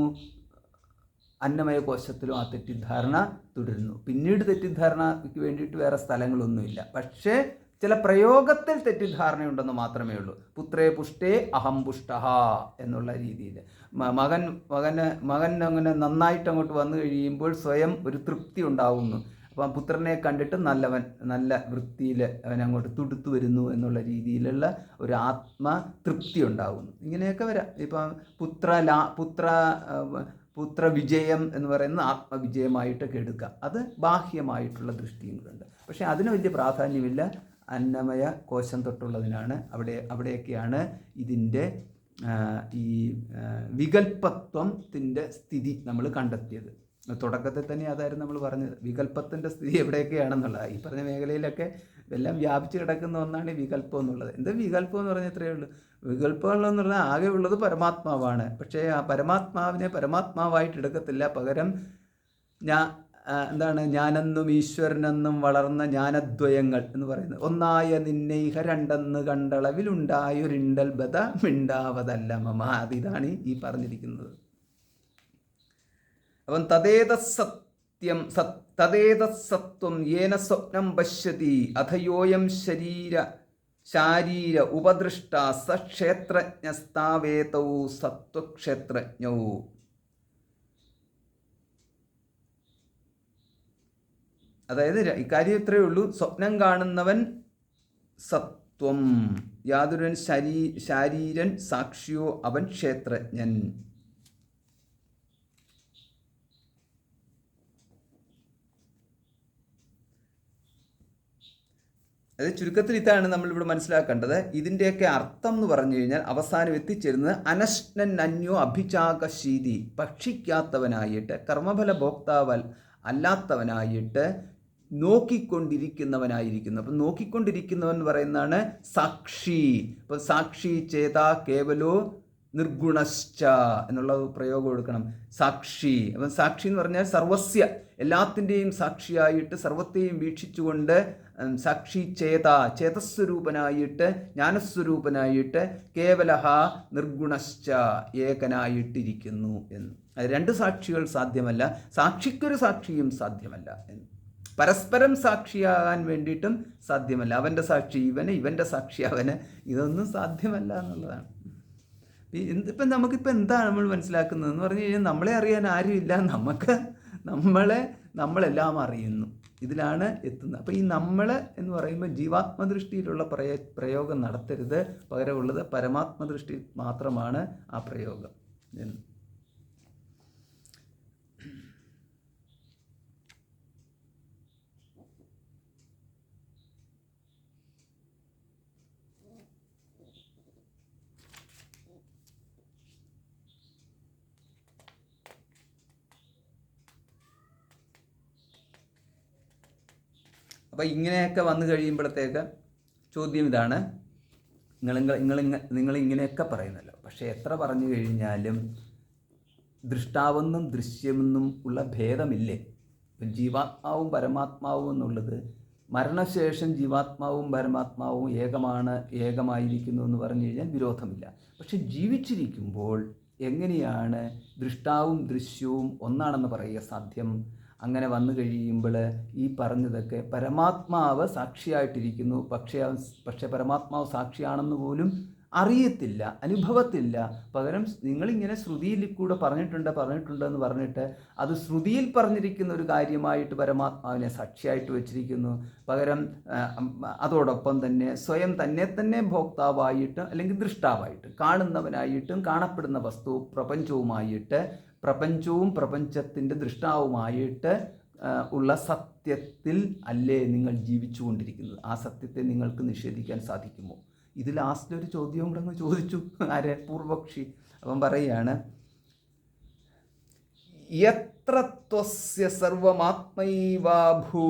അന്നമയ കോശത്തിലും ആ തെറ്റിദ്ധാരണ തുടരുന്നു. പിന്നീട് തെറ്റിദ്ധാരണയ്ക്ക് വേണ്ടിയിട്ട് വേറെ സ്ഥലങ്ങളൊന്നുമില്ല. പക്ഷേ ചില പ്രയോഗത്തിൽ തെറ്റിദ്ധാരണയുണ്ടെന്ന് മാത്രമേ ഉള്ളൂ. പുത്രേ പുഷ്ടേ അഹം പുഷ്ട എന്നുള്ള രീതിയിൽ മകൻ അങ്ങനെ നന്നായിട്ട് അങ്ങോട്ട് വന്നു കഴിയുമ്പോൾ സ്വയം ഒരു തൃപ്തി ഉണ്ടാവുന്നു. അപ്പം പുത്രനെ കണ്ടിട്ട് നല്ല വൃത്തിയിൽ അവൻ അങ്ങോട്ട് തുടുത്തു വരുന്നു എന്നുള്ള രീതിയിലുള്ള ഒരു ആത്മതൃപ്തി ഉണ്ടാകുന്നു. ഇങ്ങനെയൊക്കെ വരാം. ഇപ്പം പുത്രവിജയം എന്ന് പറയുന്നത് ആത്മവിജയമായിട്ടൊക്കെ എടുക്കാം. അത് ബാഹ്യമായിട്ടുള്ള ദൃഷ്ടിയും കൂടെ. പക്ഷേ അതിന് വലിയ പ്രാധാന്യമില്ല. അന്നമയ കോശം തൊട്ടുള്ളതിനാണ് അവിടെയൊക്കെയാണ് ഇതിൻ്റെ ഈ വികൽപ്പത്വത്തിൻ്റെ സ്ഥിതി നമ്മൾ കണ്ടെത്തിയത്. തുടക്കത്തിൽ തന്നെ അതായിരുന്നു നമ്മൾ പറഞ്ഞത്. വികല്പത്തിൻ്റെ സ്ഥിതി എവിടെയൊക്കെയാണെന്നുള്ളത് ഈ പറഞ്ഞ മേഖലയിലൊക്കെ എല്ലാം വ്യാപിച്ച് കിടക്കുന്ന ഒന്നാണ് ഈ വികല്പം എന്നുള്ളത്. എന്താ വികല്പം എന്ന് പറഞ്ഞാൽ ഇത്രയേ ഉള്ളൂ. വികല്പങ്ങളെന്ന് പറഞ്ഞാൽ ആകെ ഉള്ളത് പരമാത്മാവാണ്. പക്ഷേ ആ പരമാത്മാവിനെ പരമാത്മാവായിട്ട് എടുക്കത്തില്ല. പകരം ഞാനെന്നും ഈശ്വരനെന്നും വളർന്ന ജ്ഞാനദ്വയങ്ങൾ എന്ന് പറയുന്നത്. ഒന്നായ നിന്നൈഹ രണ്ടെന്ന് കണ്ടളവിലുണ്ടായൊരിണ്ടൽ ബത മിണ്ടാവതല്ല മമ. അതിതാണ് ഈ പറഞ്ഞിരിക്കുന്നത്. അപ്പം തദേതസത്വം യേന സ്വപ്നം പശ്യതി അഥയോയം ശാരീര ഉപദൃഷ്ട സക്ഷേത്രജ്ഞസ്താവേതൗ സത്വക്ഷേത്രജ്ഞൗ. അതായത് ഇക്കാര്യം ഇത്രയേ ഉള്ളൂ. സ്വപ്നം കാണുന്നവൻ സത്വം, യാതൊരു ശാരീരൻ സാക്ഷിയോ അവൻ ക്ഷേത്രജ്ഞൻ. അത് ചുരുക്കത്തിൽ ഇതാണ് നമ്മളിവിടെ മനസ്സിലാക്കേണ്ടത്. ഇതിൻ്റെയൊക്കെ അർത്ഥം എന്ന് പറഞ്ഞു കഴിഞ്ഞാൽ അവസാനം എത്തിച്ചേരുന്നത് അനശ്നൻ അന്യോ അഭിചാകശീതി, ഭക്ഷിക്കാത്തവനായിട്ട് കർമ്മഫല ഭോക്താവൽ അല്ലാത്തവനായിട്ട് നോക്കിക്കൊണ്ടിരിക്കുന്നവനായിരിക്കുന്നു. അപ്പം നോക്കിക്കൊണ്ടിരിക്കുന്നവൻ എന്ന് പറയുന്നതാണ് സാക്ഷി. അപ്പം സാക്ഷി ചേതാ കേവലോ നിർഗുണശ്ച എന്നുള്ള പ്രയോഗം എടുക്കണം. സാക്ഷി. അപ്പം സാക്ഷി എന്ന് പറഞ്ഞാൽ സർവസ്യ, എല്ലാത്തിൻ്റെയും സാക്ഷിയായിട്ട് സർവത്തെയും വീക്ഷിച്ചുകൊണ്ട് സാക്ഷി ചേതസ്വരൂപനായിട്ട് ജ്ഞാനസ്വരൂപനായിട്ട് കേവലഹ നിർഗുണശ്ച ഏകനായിട്ടിരിക്കുന്നു എന്ന്. അത് രണ്ട് സാക്ഷികൾ സാധ്യമല്ല, സാക്ഷിക്കൊരു സാക്ഷിയും സാധ്യമല്ല എന്ന്. പരസ്പരം സാക്ഷിയാകാൻ വേണ്ടിയിട്ടും സാധ്യമല്ല. അവൻ്റെ സാക്ഷി ഇവന്, ഇവൻ്റെ സാക്ഷി അവന്, ഇതൊന്നും സാധ്യമല്ല എന്നുള്ളതാണ്. ഇപ്പം നമുക്കിപ്പോൾ എന്താണ് നമ്മൾ മനസ്സിലാക്കുന്നതെന്ന് പറഞ്ഞു കഴിഞ്ഞാൽ നമ്മളെ അറിയാൻ ആരുമില്ല, നമ്മളെല്ലാം അറിയുന്നു, ഇതിലാണ് എത്തുന്നത്. അപ്പോൾ ഈ നമ്മൾ എന്ന് പറയുമ്പോൾ ജീവാത്മദൃഷ്ടിയിലുള്ള പ്രയോഗം നടത്തരുത്, പകരമുള്ളത് പരമാത്മദൃഷ്ടി മാത്രമാണ് ആ പ്രയോഗം എന്ന്. അപ്പോൾ ഇങ്ങനെയൊക്കെ വന്നു കഴിയുമ്പോഴത്തേക്ക് ചോദ്യം ഇതാണ്, നിങ്ങൾ ഇങ്ങനെയൊക്കെ പറയുന്നല്ലോ, പക്ഷേ എത്ര പറഞ്ഞു കഴിഞ്ഞാലും ദൃഷ്ടാവെന്നും ദൃശ്യമെന്നും ഉള്ള ഭേദമില്ലേ? ജീവാത്മാവും പരമാത്മാവും എന്നുള്ളത് മരണശേഷം ജീവാത്മാവും പരമാത്മാവും ഏകമായിരിക്കുന്നു എന്ന് പറഞ്ഞു കഴിഞ്ഞാൽ വിരോധമില്ല. പക്ഷെ ജീവിച്ചിരിക്കുമ്പോൾ എങ്ങനെയാണ് ദൃഷ്ടാവും ദൃശ്യവും ഒന്നാണെന്ന് പറയുക സാധ്യം? അങ്ങനെ വന്നു കഴിയുമ്പോൾ ഈ പറഞ്ഞതൊക്കെ പരമാത്മാവ് സാക്ഷിയായിട്ടിരിക്കുന്നു, പക്ഷേ പരമാത്മാവ് സാക്ഷിയാണെന്ന് പോലും അറിയത്തില്ല, അനുഭവത്തില്ല. പകരം നിങ്ങളിങ്ങനെ ശ്രുതിയിൽ കൂടെ പറഞ്ഞിട്ടുണ്ടെന്ന് പറഞ്ഞിട്ട് അത് ശ്രുതിയിൽ പറഞ്ഞിരിക്കുന്ന ഒരു കാര്യമായിട്ട് പരമാത്മാവിനെ സാക്ഷിയായിട്ട് വെച്ചിരിക്കുന്നു. പകരം അതോടൊപ്പം തന്നെ സ്വയം തന്നെ ഭോക്താവായിട്ട് അല്ലെങ്കിൽ ദൃഷ്ടാവായിട്ട് കാണുന്നവനായിട്ടും കാണപ്പെടുന്ന വസ്തു പ്രപഞ്ചവുമായിട്ട്, പ്രപഞ്ചവും പ്രപഞ്ചത്തിൻ്റെ ദൃഷ്ടാവുമായിട്ട് ഉള്ള സത്യത്തിൽ അല്ലേ നിങ്ങൾ ജീവിച്ചു കൊണ്ടിരിക്കുന്നത്? ആ സത്യത്തെ നിങ്ങൾക്ക് നിഷേധിക്കാൻ സാധിക്കുമോ? ഇത് ലാസ്റ്റിലൊരു ചോദ്യവും കൂടെ അങ്ങ് ചോദിച്ചു ആരെ? പൂർവപക്ഷി. അവൻ പറയുകയാണ്, യത്ര ത്വസ്യ സർവമാത്മൈവാഭൂ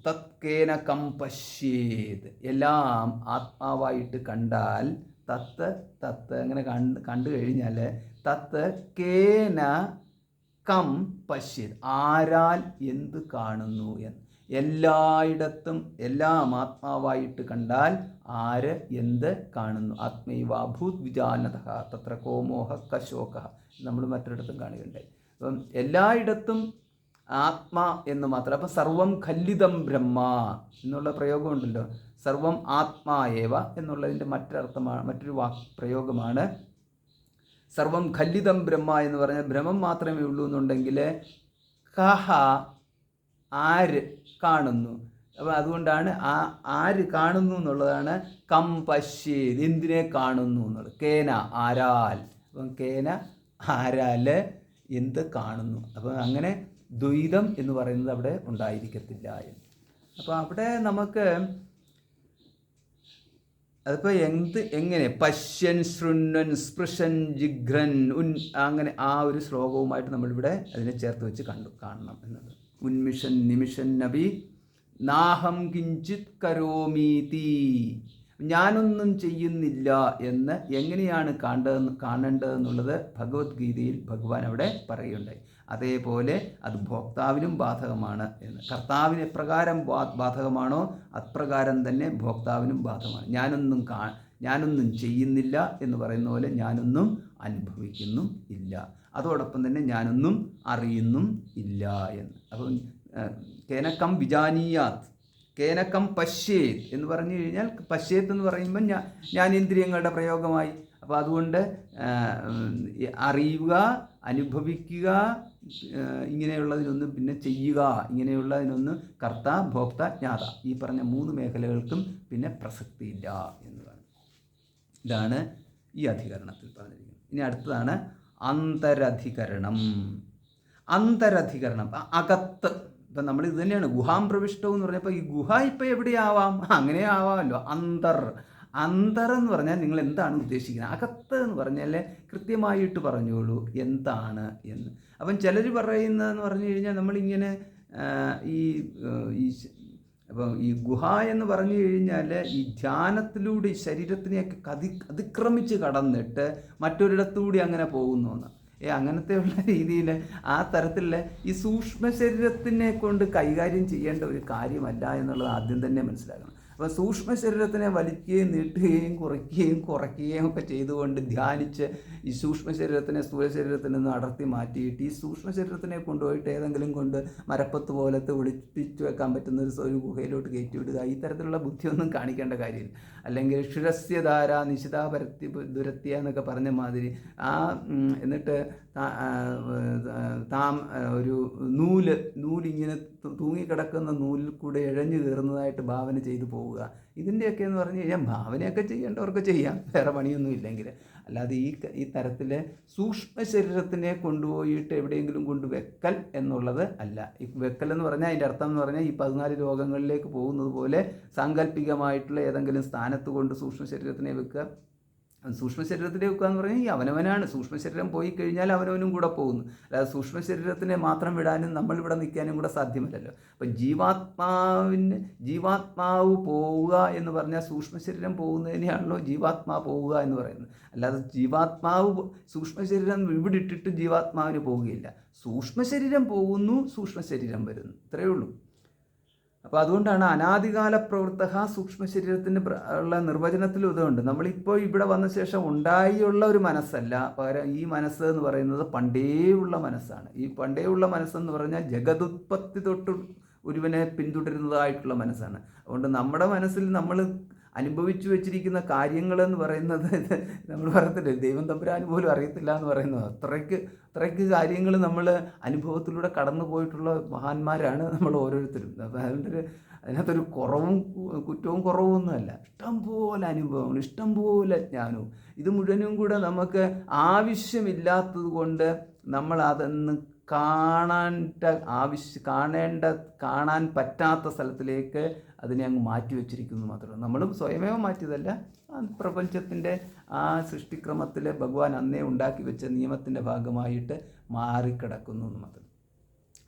തത്കേന കം പശ്യേത്. എല്ലാം ആത്മാവായിട്ട് കണ്ടാൽ തത്ത് അങ്ങനെ കണ്ടു കഴിഞ്ഞാൽ തത്ത് കേന കം പശ്യേത്, ആരാൽ എന്ത് കാണുന്നു എന്ന്. എല്ലായിടത്തും എല്ലാം ആത്മാവായിട്ട് കണ്ടാൽ ആര് എന്ത് കാണുന്നു? ആത്മൈവാഭൂത് വിജാനതഃ തത്ര കോമോഹ കശോക നമ്മൾ മറ്റൊരിടത്തും കാണുകയുണ്ടായി. അപ്പം എല്ലായിടത്തും ആത്മാ എന്ന് മാത്രം. അപ്പം സർവം ഖല്ലിതം ബ്രഹ്മ എന്നുള്ള പ്രയോഗമുണ്ടല്ലോ, സർവം ആത്മാ ഏവ എന്നുള്ളതിൻ്റെ മറ്റൊരു പ്രയോഗമാണ് സർവം ഖല്ലിതം ബ്രഹ്മ എന്ന് പറഞ്ഞാൽ ബ്രഹ്മം മാത്രമേ ഉള്ളൂ എന്നുണ്ടെങ്കിൽ കഹ ആര് കാണുന്നു. അപ്പോൾ അതുകൊണ്ടാണ് ആര് കാണുന്നു എന്നുള്ളതാണ് കം പശ്യേത്, എന്തിനെ കാണുന്നു എന്നുള്ളത്. കേന ആരാൽ, അപ്പം കേന ആരാൽ എന്ത് കാണുന്നു. അപ്പം അങ്ങനെ ദ്വൈതം എന്ന് പറയുന്നത് അവിടെ ഉണ്ടായിരിക്കത്തില്ല എന്ന്. അപ്പോൾ അവിടെ നമുക്ക് അതിപ്പോൾ എങ്ങനെ പശ്യൻ ശൃണ്വൻ സ്പൃശൻ ജിഘ്രൻ അങ്ങനെ ആ ഒരു ശ്ലോകവുമായിട്ട് നമ്മളിവിടെ അതിനെ ചേർത്ത് വെച്ച് കാണണം എന്നത്. ഉന്മിഷൻ നിമിഷൻ നബി നാഹം കിഞ്ചിത് കരോമീതി, ഞാനൊന്നും ചെയ്യുന്നില്ല എന്ന് എങ്ങനെയാണ് കാണേണ്ടതെന്നുള്ളത് ഭഗവത്ഗീതയിൽ ഭഗവാൻ അവിടെ പറയുകയുണ്ടായി. അതേപോലെ അത് ഭോക്താവിനും ബാധകമാണ് എന്ന്. കർത്താവിന് എപ്രകാരം ബാധകമാണോ അപ്രകാരം തന്നെ ഭോക്താവിനും ബാധകമാണ്. ഞാനൊന്നും ചെയ്യുന്നില്ല എന്ന് പറയുന്ന പോലെ ഞാനൊന്നും അനുഭവിക്കുന്നും ഇല്ല, അതോടൊപ്പം തന്നെ ഞാനൊന്നും അറിയുന്നും ഇല്ല എന്ന്. അപ്പം കേനക്കം വിജാനീയാത് കേനക്കം പശ്യേത് എന്ന് പറഞ്ഞു കഴിഞ്ഞാൽ, പശ്യേത്ത് എന്ന് പറയുമ്പോൾ ജ്ഞാനേന്ദ്രിയങ്ങളുടെ പ്രയോഗമായി. അപ്പോൾ അതുകൊണ്ട് അറിയുക, അനുഭവിക്കുക, ഇങ്ങനെയുള്ളതിനൊന്നും പിന്നെ ചെയ്യുക, ഇങ്ങനെയുള്ളതിനൊന്നും കർത്ത ഭോക്ത ജ്ഞാത, ഈ പറഞ്ഞ 3 മേഖലകൾക്കും പിന്നെ പ്രസക്തിയില്ല എന്നതാണ്. ഇതാണ് ഈ അധികരണത്തിൽ പറഞ്ഞിരിക്കുന്നത്. ഇനി അടുത്തതാണ് അന്തരധികരണം. അന്തരധികരണം അകത്ത്. ഇപ്പം നമ്മൾ ഇത് തന്നെയാണ് ഗുഹാം പ്രവിഷ്ടവും എന്ന് പറഞ്ഞപ്പോൾ ഈ ഗുഹ ഇപ്പം എവിടെയാവാം, അങ്ങനെ ആവാമല്ലോ. അന്തർ എന്ന് പറഞ്ഞാൽ നിങ്ങൾ എന്താണ് ഉദ്ദേശിക്കുന്നത്? അകത്ത് എന്ന് പറഞ്ഞാൽ കൃത്യമായിട്ട് പറഞ്ഞോളൂ എന്താണ് എന്ന്. അപ്പം ചിലർ പറയുന്നതെന്ന് പറഞ്ഞു കഴിഞ്ഞാൽ നമ്മളിങ്ങനെ അപ്പം ഈ ഗുഹ എന്ന് പറഞ്ഞു കഴിഞ്ഞാൽ ഈ ധ്യാനത്തിലൂടെ ഈ ശരീരത്തിനെയൊക്കെ അതിക്രമിച്ച് കടന്നിട്ട് മറ്റൊരിടത്തുകൂടി അങ്ങനെ പോകുന്നു എന്ന്. അങ്ങനത്തെയുള്ള രീതിയിൽ ആ തരത്തിലുള്ള ഈ സൂക്ഷ്മ ശരീരത്തിനെ കൊണ്ട് കൈകാര്യം ചെയ്യേണ്ട ഒരു കാര്യമല്ല എന്നുള്ളത് ആദ്യം തന്നെ മനസ്സിലാക്കണം. അപ്പോൾ സൂക്ഷ്മ ശരീരത്തിനെ വലിക്കുകയും നീട്ടുകയും കുറയ്ക്കുകയും ഒക്കെ ചെയ്തുകൊണ്ട് ധ്യാനിച്ച് ഈ സൂക്ഷ്മ ശരീരത്തിനെ സ്ഥൂല ശരീരത്തിൽ നിന്ന് അടർത്തി മാറ്റിയിട്ട് ഈ സൂക്ഷ്മ ശരീരത്തിനെ കൊണ്ടുപോയിട്ട് ഏതെങ്കിലും കൊണ്ട് മരപ്പത്ത് പോലത്തെ ഒളിപ്പിച്ച് വെക്കാൻ പറ്റുന്ന ഒരു ഗുഹയിലോട്ട് കയറ്റി വിടുക, ഈ തരത്തിലുള്ള ബുദ്ധിയൊന്നും കാണിക്കേണ്ട കാര്യമില്ല. അല്ലെങ്കിൽ ക്ഷുരസ്യധാര നിശിതാപരത്തി ദുരത്യ എന്നൊക്കെ പറഞ്ഞ മാതിരി എന്നിട്ട് ഒരു നൂലിങ്ങനെ തൂങ്ങിക്കിടക്കുന്ന നൂലിൽ കൂടെ ഇഴഞ്ഞു കയറുന്നതായിട്ട് ഭാവന ചെയ്തു പോവുക. ഇതിൻ്റെയൊക്കെ എന്ന് പറഞ്ഞു കഴിഞ്ഞാൽ ഭാവനയൊക്കെ ചെയ്യേണ്ടവർക്ക് ചെയ്യാം, വേറെ പണിയൊന്നും ഇല്ലെങ്കിൽ. അല്ലാതെ ഈ തരത്തിൽ സൂക്ഷ്മ ശരീരത്തിനെ കൊണ്ടുപോയിട്ട് എവിടെയെങ്കിലും കൊണ്ട് വെക്കൽ എന്നുള്ളത് അല്ല. ഈ വെക്കൽ എന്ന് പറഞ്ഞാൽ അതിൻ്റെ അർത്ഥം എന്ന് പറഞ്ഞാൽ ഈ 14 ലോകങ്ങളിലേക്ക് പോകുന്നത് പോലെ സാങ്കല്പികമായിട്ടുള്ള ഏതെങ്കിലും സ്ഥാനത്ത് കൊണ്ട് സൂക്ഷ്മ ശരീരത്തിനെ വെക്കുക. സൂക്ഷ്മ ശരീരത്തിനെ വെക്കുക എന്ന് പറഞ്ഞാൽ ഈ അവനവനാണ്. സൂക്ഷ്മ ശരീരം പോയി കഴിഞ്ഞാൽ അവനവനും കൂടെ പോകുന്നു. അല്ലാതെ സൂക്ഷ്മ ശരീരത്തിനെ മാത്രം വിടാനും നമ്മളിവിടെ നിൽക്കാനും കൂടെ സാധ്യമല്ലല്ലോ. അപ്പം ജീവാത്മാവ് പോവുക എന്ന് പറഞ്ഞാൽ സൂക്ഷ്മ ശരീരം പോകുന്നതിനെയാണല്ലോ ജീവാത്മാ പോവുക എന്ന് പറയുന്നത്. അല്ലാതെ ജീവാത്മാവ് സൂക്ഷ്മ ശരീരം ഇവിടെ ഇട്ടിട്ട് ജീവാത്മാവിന് പോവുകയില്ല. സൂക്ഷ്മ ശരീരം പോകുന്നു, സൂക്ഷ്മ ശരീരം വരുന്നു, ഇത്രയേ ഉള്ളൂ. അപ്പോൾ അതുകൊണ്ടാണ് അനാദികാല പ്രവൃത്ത സൂക്ഷ്മ ശരീരത്തിൻ്റെ ഉള്ള നിർവചനത്തിലും ഇതുണ്ട്. നമ്മളിപ്പോൾ ഇവിടെ വന്ന ശേഷം ഉണ്ടായുള്ള ഒരു മനസ്സല്ല, പകരം ഈ മനസ്സ് എന്ന് പറയുന്നത് പണ്ടേ ഉള്ള മനസ്സാണ്. ഈ പണ്ടേ ഉള്ള മനസ്സെന്ന് പറഞ്ഞാൽ ജഗതുത്പത്തി തൊട്ട് ഒരുവനെ പിന്തുടരുന്നതായിട്ടുള്ള മനസ്സാണ്. അതുകൊണ്ട് നമ്മുടെ മനസ്സിൽ നമ്മൾ അനുഭവിച്ചു വെച്ചിരിക്കുന്ന കാര്യങ്ങളെന്ന് പറയുന്നത് നമ്മൾ പറയത്തില്ലേ, ദൈവം തമ്പുരാൻ പോലും അറിയത്തില്ല എന്ന് പറയുന്നത്. അത്രയ്ക്ക് കാര്യങ്ങൾ നമ്മൾ അനുഭവത്തിലൂടെ കടന്നു പോയിട്ടുള്ള മഹാന്മാരാണ് നമ്മൾ ഓരോരുത്തരും. അപ്പം അതിനകത്തൊരു കുറ്റവും കുറവൊന്നുമല്ല. ഇഷ്ടംപോലെ അനുഭവങ്ങൾ, ഇഷ്ടംപോലെ ജ്ഞാനവും. ഇത് മുഴുവനും കൂടെ നമുക്ക് ആവശ്യമില്ലാത്തത് കൊണ്ട് നമ്മൾ അതൊന്ന് കാണാൻ പറ്റാത്ത സ്ഥലത്തിലേക്ക് അതിനെ അങ്ങ് മാറ്റി വെച്ചിരിക്കുന്നു മാത്രമേ. നമ്മളും സ്വയമേവ മാറ്റിയതല്ല, പ്രപഞ്ചത്തിൻ്റെ ആ സൃഷ്ടിക്രമത്തിൽ ഭഗവാൻ അന്നേ ഉണ്ടാക്കി വെച്ച നിയമത്തിൻ്റെ ഭാഗമായിട്ട് മാറിക്കിടക്കുന്നു എന്ന് മാത്രം.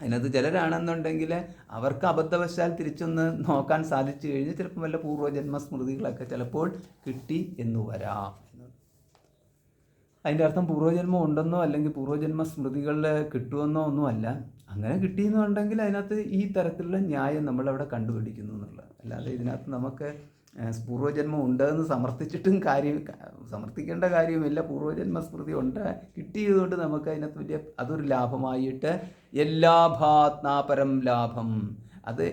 അതിനകത്ത് ചിലരാണെന്നുണ്ടെങ്കിൽ അവർക്ക് അബദ്ധവശാൽ തിരിച്ചൊന്ന് നോക്കാൻ സാധിച്ചു കഴിഞ്ഞാൽ ചിലപ്പോൾ വല്ല പൂർവ്വജന്മ സ്മൃതികളൊക്കെ ചിലപ്പോൾ കിട്ടി എന്ന് വരാം. അതിൻ്റെ അർത്ഥം പൂർവ്വജന്മം ഉണ്ടെന്നോ അല്ലെങ്കിൽ പൂർവ്വജന്മ സ്മൃതികളിൽ കിട്ടുമെന്നോ ഒന്നുമല്ല. അങ്ങനെ കിട്ടിയെന്നുണ്ടെങ്കിൽ അതിനകത്ത് ഈ തരത്തിലുള്ള ന്യായം നമ്മളവിടെ കണ്ടുപിടിക്കുന്നു എന്നുള്ളത്. അല്ലാതെ ഇതിനകത്ത് നമുക്ക് പൂർവ്വജന്മം ഉണ്ടെന്ന് സമർത്ഥിക്കേണ്ട കാര്യമില്ല. പൂർവ്വജന്മ സ്മൃതി കിട്ടിയതുകൊണ്ട് നമുക്ക് അതിനകത്ത് വലിയ അതൊരു ലാഭമായിട്ട് എല്ലാഭാത്നാപരം ലാഭം, അത്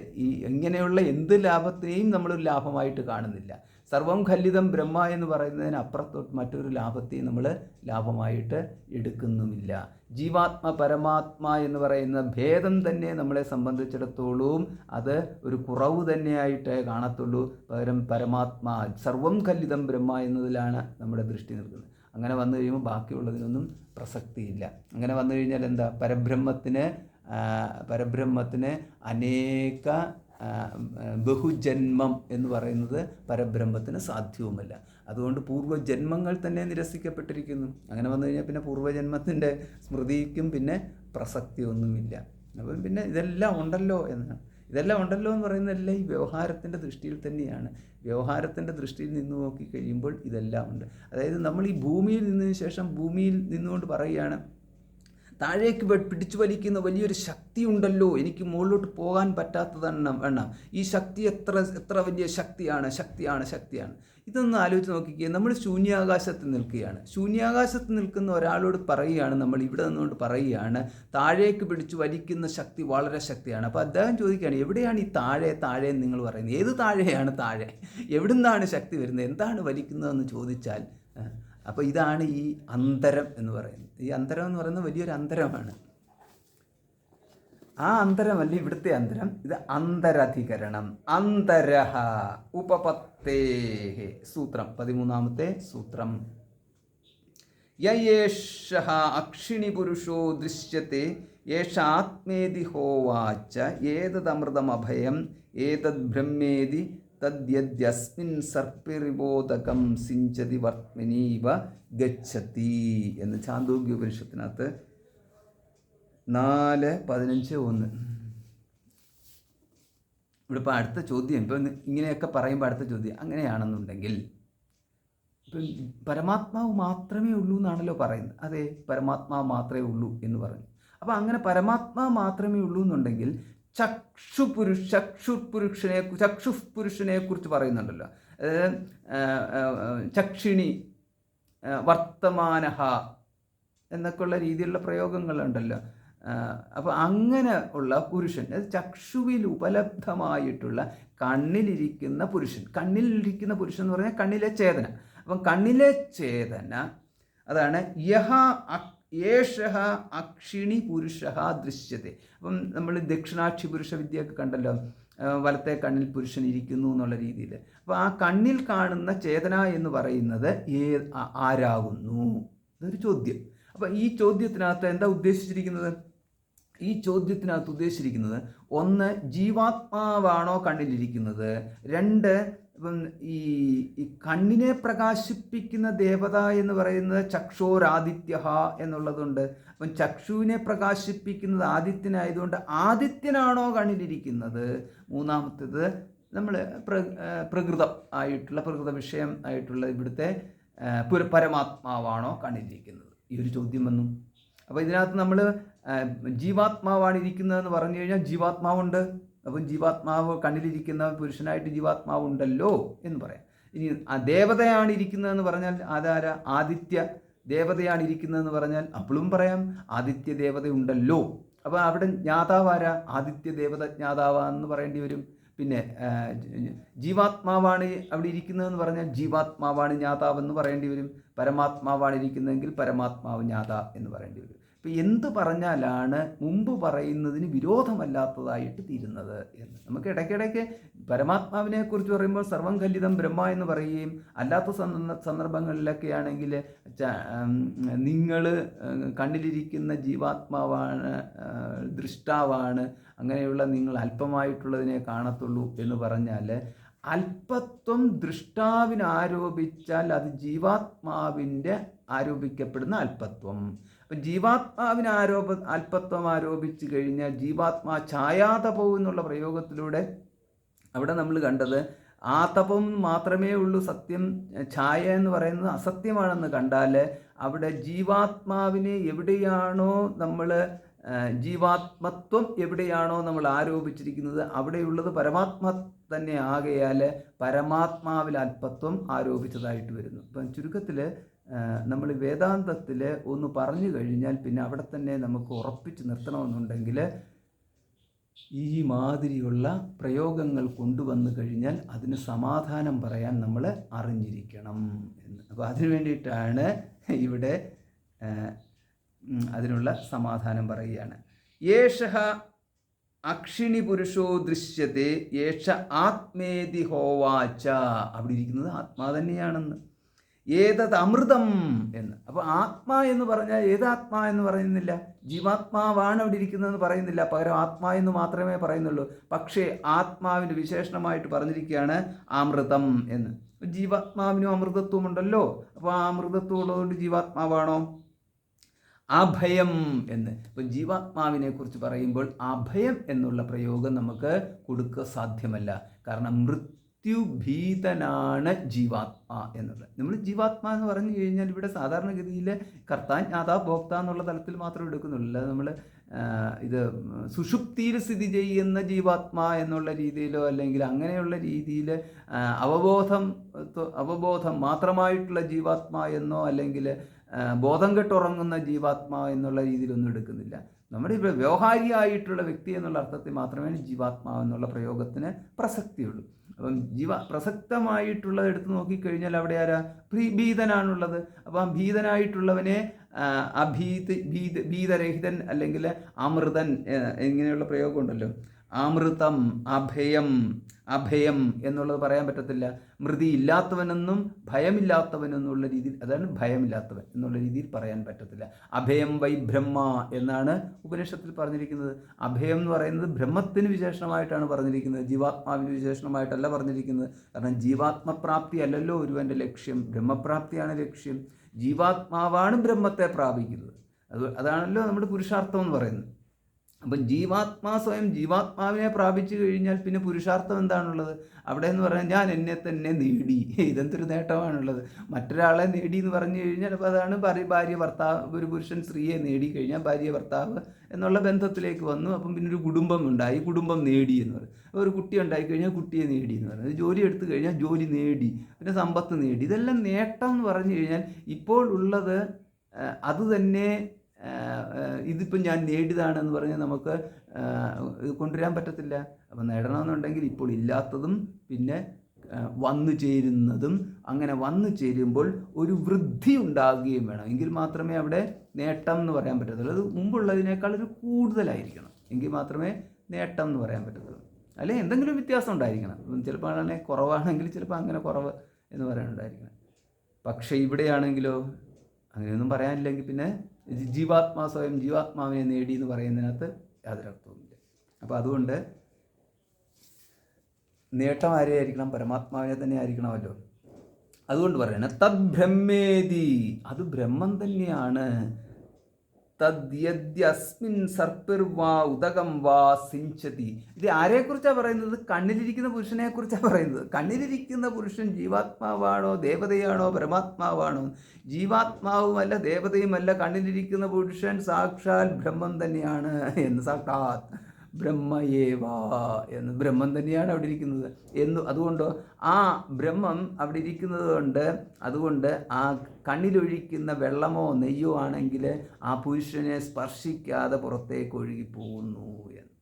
ഇങ്ങനെയുള്ള എന്ത് ലാഭത്തെയും നമ്മളൊരു ലാഭമായിട്ട് കാണുന്നില്ല. സർവം ഖല്ലിതം ബ്രഹ്മ എന്ന് പറയുന്നതിന് അപ്പുറത്തോട്ട് മറ്റൊരു ലാഭത്തെയും നമ്മൾ ലാഭമായിട്ട് എടുക്കുന്നുമില്ല. ജീവാത്മ പരമാത്മ എന്ന് പറയുന്ന ഭേദം തന്നെ നമ്മളെ സംബന്ധിച്ചിടത്തോളം അത് ഒരു കുറവ് തന്നെയായിട്ടേ കാണത്തുള്ളൂ. പകരം പരമാത്മാ സർവം ഖല്ലിതം ബ്രഹ്മ എന്നതിലാണ് നമ്മുടെ ദൃഷ്ടി നിൽക്കുന്നത്. അങ്ങനെ വന്നു കഴിയുമ്പോൾ ബാക്കിയുള്ളതിനൊന്നും പ്രസക്തിയില്ല. അങ്ങനെ വന്നു കഴിഞ്ഞാൽ എന്താ, പരബ്രഹ്മത്തിന് അനേക ബഹുജന്മം എന്ന് പറയുന്നത് പരബ്രഹ്മത്തിന് സാധ്യവുമല്ല. അതുകൊണ്ട് പൂർവ്വജന്മങ്ങൾ തന്നെ നിരസിക്കപ്പെട്ടിരിക്കുന്നു. അങ്ങനെ വന്നു കഴിഞ്ഞാൽ പിന്നെ പൂർവ്വജന്മത്തിൻ്റെ സ്മൃതിക്കും പിന്നെ പ്രസക്തിയൊന്നുമില്ല. അപ്പം പിന്നെ ഇതെല്ലാം ഉണ്ടല്ലോ എന്നാണ്. ഇതെല്ലാം ഉണ്ടല്ലോ എന്ന് പറയുന്നതെല്ലാം ഈ വ്യവഹാരത്തിൻ്റെ ദൃഷ്ടിയിൽ തന്നെയാണ്. വ്യവഹാരത്തിൻ്റെ ദൃഷ്ടിയിൽ നിന്ന് നോക്കിക്കഴിയുമ്പോൾ ഇതെല്ലാം ഉണ്ട്. അതായത് നമ്മൾ ഈ ഭൂമിയിൽ നിന്നതിന് ശേഷം ഭൂമിയിൽ നിന്നുകൊണ്ട് പറയുകയാണ്, താഴേക്ക് പിടിച്ചു വലിക്കുന്ന വലിയൊരു ശക്തി ഉണ്ടല്ലോ, എനിക്ക് മുകളിലോട്ട് പോകാൻ പറ്റാത്തതെണ്ണം ഈ ശക്തി എത്ര വലിയ ശക്തിയാണ്. ഇതൊന്ന് ആലോചിച്ച് നോക്കിക്കുക. നമ്മൾ ശൂന്യാകാശത്ത് നിൽക്കുകയാണ്. ശൂന്യാകാശത്ത് നിൽക്കുന്ന ഒരാളോട് പറയുകയാണ്, നമ്മൾ ഇവിടെ നിന്നുകൊണ്ട് പറയുകയാണ്, താഴേക്ക് പിടിച്ചു വലിക്കുന്ന ശക്തി വളരെ ശക്തിയാണ്. അപ്പോൾ അദ്ദേഹം ചോദിക്കുകയാണ്, എവിടെയാണ് ഈ താഴെ എന്ന് നിങ്ങൾ പറയുന്നത്? ഏത് താഴെയാണ് താഴെ? എവിടുന്നാണ് ശക്തി വരുന്നത്? എന്താണ് വലിക്കുന്നതെന്ന് ചോദിച്ചാൽ, അപ്പോൾ ഇതാണ് ഈ അന്തരം എന്ന് പറയുന്നത്. ഈ അന്തരം എന്ന് പറയുന്നത് വലിയൊരു അന്തരമാണ്. ആ അന്തരമല്ല ഇവിടുത്തെ അന്തരം, ഇത് അന്തരധികരണം. അന്തരഹ ഉപപത്തേഹ സൂത്രം 13ാമത്തെ സൂത്രം. യേഷഃ അക്ഷിണി പുരുഷോ ദൃശ്യത്തെ യേഷ ആത്മേതി ഹോവാച ഏതദമൃതമഭയം ഏതദ് ബ്രഹ്മേതി തദ്യദ്യസ്മിൻ സർപ്പിരിബോധകം സിഞ്ചതി വർത്മിനീവ ഗച്ഛതി എന്ന് ഛാന്തോഗ്യോപനിഷത്തിനകത്ത് 4:15-1. ഇവിടെ ഇപ്പോൾ അടുത്ത ചോദ്യം, ഇപ്പം ഇങ്ങനെയൊക്കെ പറയുമ്പോൾ അടുത്ത ചോദ്യം, അങ്ങനെയാണെന്നുണ്ടെങ്കിൽ ഇപ്പം പരമാത്മാവ് മാത്രമേ ഉള്ളൂ എന്നാണല്ലോ പറയുന്നത്. അതെ, പരമാത്മാവ് മാത്രമേ ഉള്ളൂ എന്ന് പറഞ്ഞു. അപ്പോൾ അങ്ങനെ പരമാത്മാവ് മാത്രമേ ഉള്ളൂ എന്നുണ്ടെങ്കിൽ ചക്ഷുപുരുഷനെ കുറിച്ച് പറയുന്നുണ്ടല്ലോ. ചക്ഷിണി വർത്തമാനഹ എന്നൊക്കെയുള്ള രീതിയിലുള്ള പ്രയോഗങ്ങളുണ്ടല്ലോ. അപ്പോൾ അങ്ങനെ ഉള്ള പുരുഷൻ, അത് ചക്ഷുവിൽ ഉപലബ്ധമായിട്ടുള്ള കണ്ണിലിരിക്കുന്ന പുരുഷൻ എന്ന് പറഞ്ഞാൽ കണ്ണിലെ ചേതന. അപ്പം കണ്ണിലെ ചേതന അതാണ് യേഷഃ അക്ഷിണി പുരുഷഃ ദൃശ്യത്തെ. അപ്പം നമ്മൾ ദക്ഷിണാക്ഷി പുരുഷ വിദ്യയൊക്കെ കണ്ടല്ലോ, വലത്തെ കണ്ണിൽ പുരുഷൻ ഇരിക്കുന്നു എന്നുള്ള രീതിയിൽ. അപ്പോൾ ആ കണ്ണിൽ കാണുന്ന ചേതന എന്ന് പറയുന്നത് ആരാകുന്നു? ഇതൊരു ചോദ്യം. അപ്പോൾ ഈ ചോദ്യത്തിനകത്ത് എന്താ ഉദ്ദേശിച്ചിരിക്കുന്നത്? ഈ ചോദ്യത്തിനകത്ത് ഉദ്ദേശിച്ചിരിക്കുന്നത്, ഒന്ന്, ജീവാത്മാവാണോ കണ്ണിലിരിക്കുന്നത്? രണ്ട്, ഇപ്പം ഈ കണ്ണിനെ പ്രകാശിപ്പിക്കുന്ന ദേവത എന്ന് പറയുന്നത് ചക്ഷോരാദിത്യ എന്നുള്ളതുണ്ട്. അപ്പം ചക്ഷുവിനെ പ്രകാശിപ്പിക്കുന്നത് ആദിത്യനായതുകൊണ്ട് ആദിത്യനാണോ കണ്ണിലിരിക്കുന്നത്? മൂന്നാമത്തേത്, നമ്മൾ പ്രകൃത വിഷയം ആയിട്ടുള്ള ഇവിടുത്തെ പരമാത്മാവാണോ കണ്ണിലിരിക്കുന്നത്? ഈ ഒരു ചോദ്യം വന്നു. അപ്പോൾ ഇതിനകത്ത് നമ്മൾ ജീവാത്മാവാണ് ഇരിക്കുന്നതെന്ന് പറഞ്ഞു കഴിഞ്ഞാൽ ജീവാത്മാവുണ്ട്. അപ്പം ജീവാത്മാവ് കണ്ണിലിരിക്കുന്ന പുരുഷനായിട്ട് ജീവാത്മാവുണ്ടല്ലോ എന്ന് പറയാം. ഇനി ദേവതയാണ് ഇരിക്കുന്നതെന്ന് പറഞ്ഞാൽ അതാരാ? ആദിത്യ ദേവതയാണ് ഇരിക്കുന്നതെന്ന് പറഞ്ഞാൽ അപ്പോഴും പറയാം ആദിത്യ ദേവത ഉണ്ടല്ലോ. അപ്പോൾ അവിടെ ജ്ഞാതാവാരാ? ആദിത്യ ദേവത ജ്ഞാതാവാന്ന് പറയേണ്ടി വരും. പിന്നെ ജീവാത്മാവാണ് അവിടെ ഇരിക്കുന്നതെന്ന് പറഞ്ഞാൽ ജീവാത്മാവാണ് ജ്ഞാതാവെന്ന് പറയേണ്ടി വരും. പരമാത്മാവാണ് ഇരിക്കുന്നതെങ്കിൽ പരമാത്മാവ് ജ്ഞാത എന്ന് പറയേണ്ടി വരും. ഇപ്പം എന്ത് പറഞ്ഞാലാണ് മുമ്പ് പറയുന്നതിന് വിരോധമല്ലാത്തതായിട്ട് തീരുന്നത് എന്ന് നമുക്ക് ഇടയ്ക്കിടയ്ക്ക് പരമാത്മാവിനെ കുറിച്ച് പറയുമ്പോൾ സർവം കല്ലിതം ബ്രഹ്മ എന്ന് പറയുകയും, അല്ലാത്ത സന്ദർഭങ്ങളിലൊക്കെ ആണെങ്കിൽ നിങ്ങൾ കണ്ണിലിരിക്കുന്ന ജീവാത്മാവാണ്, ദൃഷ്ടാവാണ്, അങ്ങനെയുള്ള നിങ്ങൾ അല്പമായിട്ടുള്ളതിനെ കാണത്തുള്ളൂ എന്ന് പറഞ്ഞാൽ, അല്പത്വം ദൃഷ്ടാവിന് ആരോപിച്ചാൽ അത് ജീവാത്മാവിൻ്റെ ആരോപിക്കപ്പെടുന്ന അല്പത്വം. അപ്പം ജീവാത്മാവിന് അല്പത്വം ആരോപിച്ചു കഴിഞ്ഞാൽ ജീവാത്മാ ഛായാതപവും എന്നുള്ള പ്രയോഗത്തിലൂടെ അവിടെ നമ്മൾ കണ്ടത് ആതപം മാത്രമേ ഉള്ളൂ സത്യം, ഛായ എന്ന് പറയുന്നത് അസത്യമാണെന്ന് കണ്ടാൽ അവിടെ ജീവാത്മാവിനെ എവിടെയാണോ നമ്മൾ ജീവാത്മത്വം എവിടെയാണോ നമ്മൾ ആരോപിച്ചിരിക്കുന്നത് അവിടെയുള്ളത് പരമാത്മ തന്നെ ആകയാൽ പരമാത്മാവിൽ അല്പത്വം ആരോപിച്ചതായിട്ട് വരുന്നു. ഇപ്പം ചുരുക്കത്തിൽ നമ്മൾ വേദാന്തത്തിൽ ഒന്ന് പറഞ്ഞു കഴിഞ്ഞാൽ പിന്നെ അവിടെ തന്നെ നമുക്ക് ഉറപ്പിച്ച് നിർത്തണമെന്നുണ്ടെങ്കിൽ ഈ മാതിരിയുള്ള പ്രയോഗങ്ങൾ കൊണ്ടുവന്നു കഴിഞ്ഞാൽ അതിന് സമാധാനം പറയാൻ നമ്മൾ അറിഞ്ഞിരിക്കണം എന്ന്. അപ്പോൾ അതിനു വേണ്ടിയിട്ടാണ് ഇവിടെ അതിനുള്ള സമാധാനം പറയുകയാണ്. യേഷഃ അക്ഷിണി പുരുഷോ ദൃശ്യത്തെ യേഷ ആത്മേതി ഹോവാച. അവിടെ ഇരിക്കുന്നത് ആത്മാ തന്നെയാണെന്ന്. ഏതത് അമൃതം എന്ന്. അപ്പോൾ ആത്മാ എന്ന് പറഞ്ഞാൽ ഏതാത്മാ എന്ന് പറയുന്നില്ല, ജീവാത്മാവാണ് അവിടെ ഇരിക്കുന്നതെന്ന് പറയുന്നില്ല, പകരം ആത്മാ എന്ന് മാത്രമേ പറയുന്നുള്ളൂ. പക്ഷേ ആത്മാവിന് വിശേഷണമായിട്ട് പറഞ്ഞിരിക്കുകയാണ് അമൃതം എന്ന്. ജീവാത്മാവിനും അമൃതത്വമുണ്ടല്ലോ, അപ്പോൾ ആ അമൃതത്വം ഉള്ളതുകൊണ്ട് ജീവാത്മാവാണോ? അഭയം എന്ന്. ഇപ്പോൾ ജീവാത്മാവിനെ കുറിച്ച് പറയുമ്പോൾ അഭയം എന്നുള്ള പ്രയോഗം നമുക്ക് കൊടുക്കുക സാധ്യമല്ല. കാരണം മൃത്യുഭീതനാണ് ജീവാത്മാ എന്നുള്ളത്. നമ്മൾ ജീവാത്മാ എന്ന് പറഞ്ഞു കഴിഞ്ഞാൽ ഇവിടെ സാധാരണഗതിയിൽ കർത്താ ജ്ഞാതാ ഭോക്ത എന്നുള്ള തലത്തിൽ മാത്രം എടുക്കുന്നുള്ളൂ. അല്ലാതെ നമ്മൾ ഇത് സുഷുപ്തിയിൽ സ്ഥിതി ചെയ്യുന്ന ജീവാത്മാ എന്നുള്ള രീതിയിലോ അല്ലെങ്കിൽ അങ്ങനെയുള്ള രീതിയിൽ അവബോധം മാത്രമായിട്ടുള്ള ജീവാത്മാ എന്നോ അല്ലെങ്കിൽ ബോധം കെട്ടുറങ്ങുന്ന ജീവാത്മാ എന്നുള്ള രീതിയിലൊന്നും എടുക്കുന്നില്ല. നമ്മുടെ ഇപ്പോൾ വ്യവഹാരിയായിട്ടുള്ള വ്യക്തി എന്നുള്ള അർത്ഥത്തിൽ മാത്രമേ ജീവാത്മാവ് എന്നുള്ള പ്രയോഗത്തിന് പ്രസക്തിയുള്ളൂ. അപ്പം പ്രസക്തമായിട്ടുള്ളത് എടുത്ത് നോക്കിക്കഴിഞ്ഞാൽ അവിടെ ആരാ? ഭീതനാണുള്ളത്. അപ്പം ആ ഭീതനായിട്ടുള്ളവനെ ഭീതരഹിതൻ അല്ലെങ്കിൽ അമൃതൻ ഇങ്ങനെയുള്ള പ്രയോഗം ഉണ്ടല്ലോ. അമൃതം, അഭയം എന്നുള്ളത് പറയാൻ പറ്റത്തില്ല. മൃതി ഇല്ലാത്തവനെന്നും ഭയമില്ലാത്തവനെന്നുള്ള രീതിയിൽ, അതാണ് ഭയമില്ലാത്തവൻ എന്നുള്ള രീതിയിൽ പറയാൻ പറ്റത്തില്ല. അഭയം വൈ ബ്രഹ്മ എന്നാണ് ഉപനിഷത്തിൽ പറഞ്ഞിരിക്കുന്നത്. അഭയം എന്ന് പറയുന്നത് ബ്രഹ്മത്തിന് വിശേഷണമായിട്ടാണ് പറഞ്ഞിരിക്കുന്നത്, ജീവാത്മാവിന് വിശേഷണമായിട്ടല്ല പറഞ്ഞിരിക്കുന്നത്. കാരണം ജീവാത്മപ്രാപ്തി അല്ലല്ലോ ഒരുവൻ്റെ ലക്ഷ്യം, ബ്രഹ്മപ്രാപ്തിയാണ് ലക്ഷ്യം. ജീവാത്മാവാണ് ബ്രഹ്മത്തെ പ്രാപിക്കുന്നത്. അതാണല്ലോ നമ്മുടെ പുരുഷാർത്ഥം എന്ന് പറയുന്നത്. അപ്പം ജീവാത്മാ സ്വയം ജീവാത്മാവിനെ പ്രാപിച്ചു കഴിഞ്ഞാൽ പിന്നെ പുരുഷാർത്ഥം എന്താണുള്ളത് അവിടെ എന്ന് പറഞ്ഞാൽ ഞാൻ എന്നെ തന്നെ നേടി. ഇതെന്തൊരു നേട്ടമാണുള്ളത്. മറ്റൊരാളെ നേടി എന്ന് പറഞ്ഞു കഴിഞ്ഞാൽ അപ്പോൾ അതാണ് ഭാര്യ ഭർത്താവ്. ഒരു പുരുഷൻ സ്ത്രീയെ നേടിക്കഴിഞ്ഞാൽ ഭാര്യ ഭർത്താവ് എന്നുള്ള ബന്ധത്തിലേക്ക് വന്നു. അപ്പം പിന്നെ ഒരു കുടുംബം ഉണ്ടായി, കുടുംബം നേടി എന്ന് പറയും. ഒരു കുട്ടി ഉണ്ടായിക്കഴിഞ്ഞാൽ കുട്ടിയെ നേടി എന്ന് പറയുന്നത്. ജോലി എടുത്തു കഴിഞ്ഞാൽ ജോലി നേടി, പിന്നെ സമ്പത്ത് നേടി. ഇതെല്ലാം നേട്ടം എന്ന് പറഞ്ഞു കഴിഞ്ഞാൽ ഇപ്പോൾ ഉള്ളത് അത് തന്നെ. ഇതിപ്പം ഞാൻ നേടിയതാണെന്ന് പറഞ്ഞാൽ നമുക്ക് കൊണ്ടുവരാൻ പറ്റത്തില്ല. അപ്പം നേടണമെന്നുണ്ടെങ്കിൽ ഇപ്പോൾ ഇല്ലാത്തതും പിന്നെ വന്നു ചേരുന്നതും, അങ്ങനെ വന്നു ചേരുമ്പോൾ ഒരു വൃദ്ധി ഉണ്ടാകുകയും വേണം. എങ്കിൽ മാത്രമേ അവിടെ നേട്ടം എന്ന് പറയാൻ പറ്റത്തുള്ളൂ. അത് മുമ്പുള്ളതിനേക്കാൾ ഒരു കൂടുതലായിരിക്കണം, എങ്കിൽ മാത്രമേ നേട്ടം എന്ന് പറയാൻ പറ്റത്തുള്ളൂ. അല്ലെങ്കിൽ എന്തെങ്കിലും വ്യത്യാസം ഉണ്ടായിരിക്കണം. ചിലപ്പോൾ അങ്ങനെ കുറവാണെങ്കിൽ ചിലപ്പോൾ അങ്ങനെ കുറവ് എന്ന് പറയാനുണ്ടായിരിക്കണം. പക്ഷേ ഇവിടെയാണെങ്കിലോ അങ്ങനെയൊന്നും പറയാനില്ലെങ്കിൽ പിന്നെ ജീവാത്മാ സ്വയം ജീവാത്മാവിനെ നേടി എന്ന് പറയുന്നതിനകത്ത് യാതൊരു അർത്ഥവുമില്ല. അപ്പോൾ അതുകൊണ്ട് നേട്ടം ആരെയായിരിക്കണം? പരമാത്മാവിനെ തന്നെ ആയിരിക്കണമല്ലോ. അതുകൊണ്ട് പറയണ തദ് ബ്രഹ്മേതി, അത് ബ്രഹ്മം തന്നെയാണ്. തദ്യസ്മിൻ സർപ്പിർവാ ഉദകം വാ സിഞ്ചതി. ഇത് ആരെക്കുറിച്ചാണ് പറയുന്നത്? കണ്ണിലിരിക്കുന്ന പുരുഷനെ കുറിച്ചാണ് പറയുന്നത്. കണ്ണിലിരിക്കുന്ന പുരുഷൻ ജീവാത്മാവാണോ ദേവതയാണോ പരമാത്മാവാണോ? ജീവാത്മാവുമല്ല ദേവതയുമല്ല, കണ്ണിലിരിക്കുന്ന പുരുഷൻ സാക്ഷാൽ ബ്രഹ്മം തന്നെയാണ് എന്ന്. സാക്ഷാത് ബ്രഹ്മയേവാ എന്ന്, ബ്രഹ്മം തന്നെയാണ് അവിടെ ഇരിക്കുന്നത് എന്ന്. അതുകൊണ്ട് ആ ബ്രഹ്മം അവിടെ ഇരിക്കുന്നത് കൊണ്ട്, അതുകൊണ്ട് ആ കണ്ണിലൊഴിക്കുന്ന വെള്ളമോ നെയ്യോ ആണെങ്കിൽ ആ പുരുഷനെ സ്പർശിക്കാതെ പുറത്തേക്ക് ഒഴുകിപ്പോകുന്നു എന്ന്.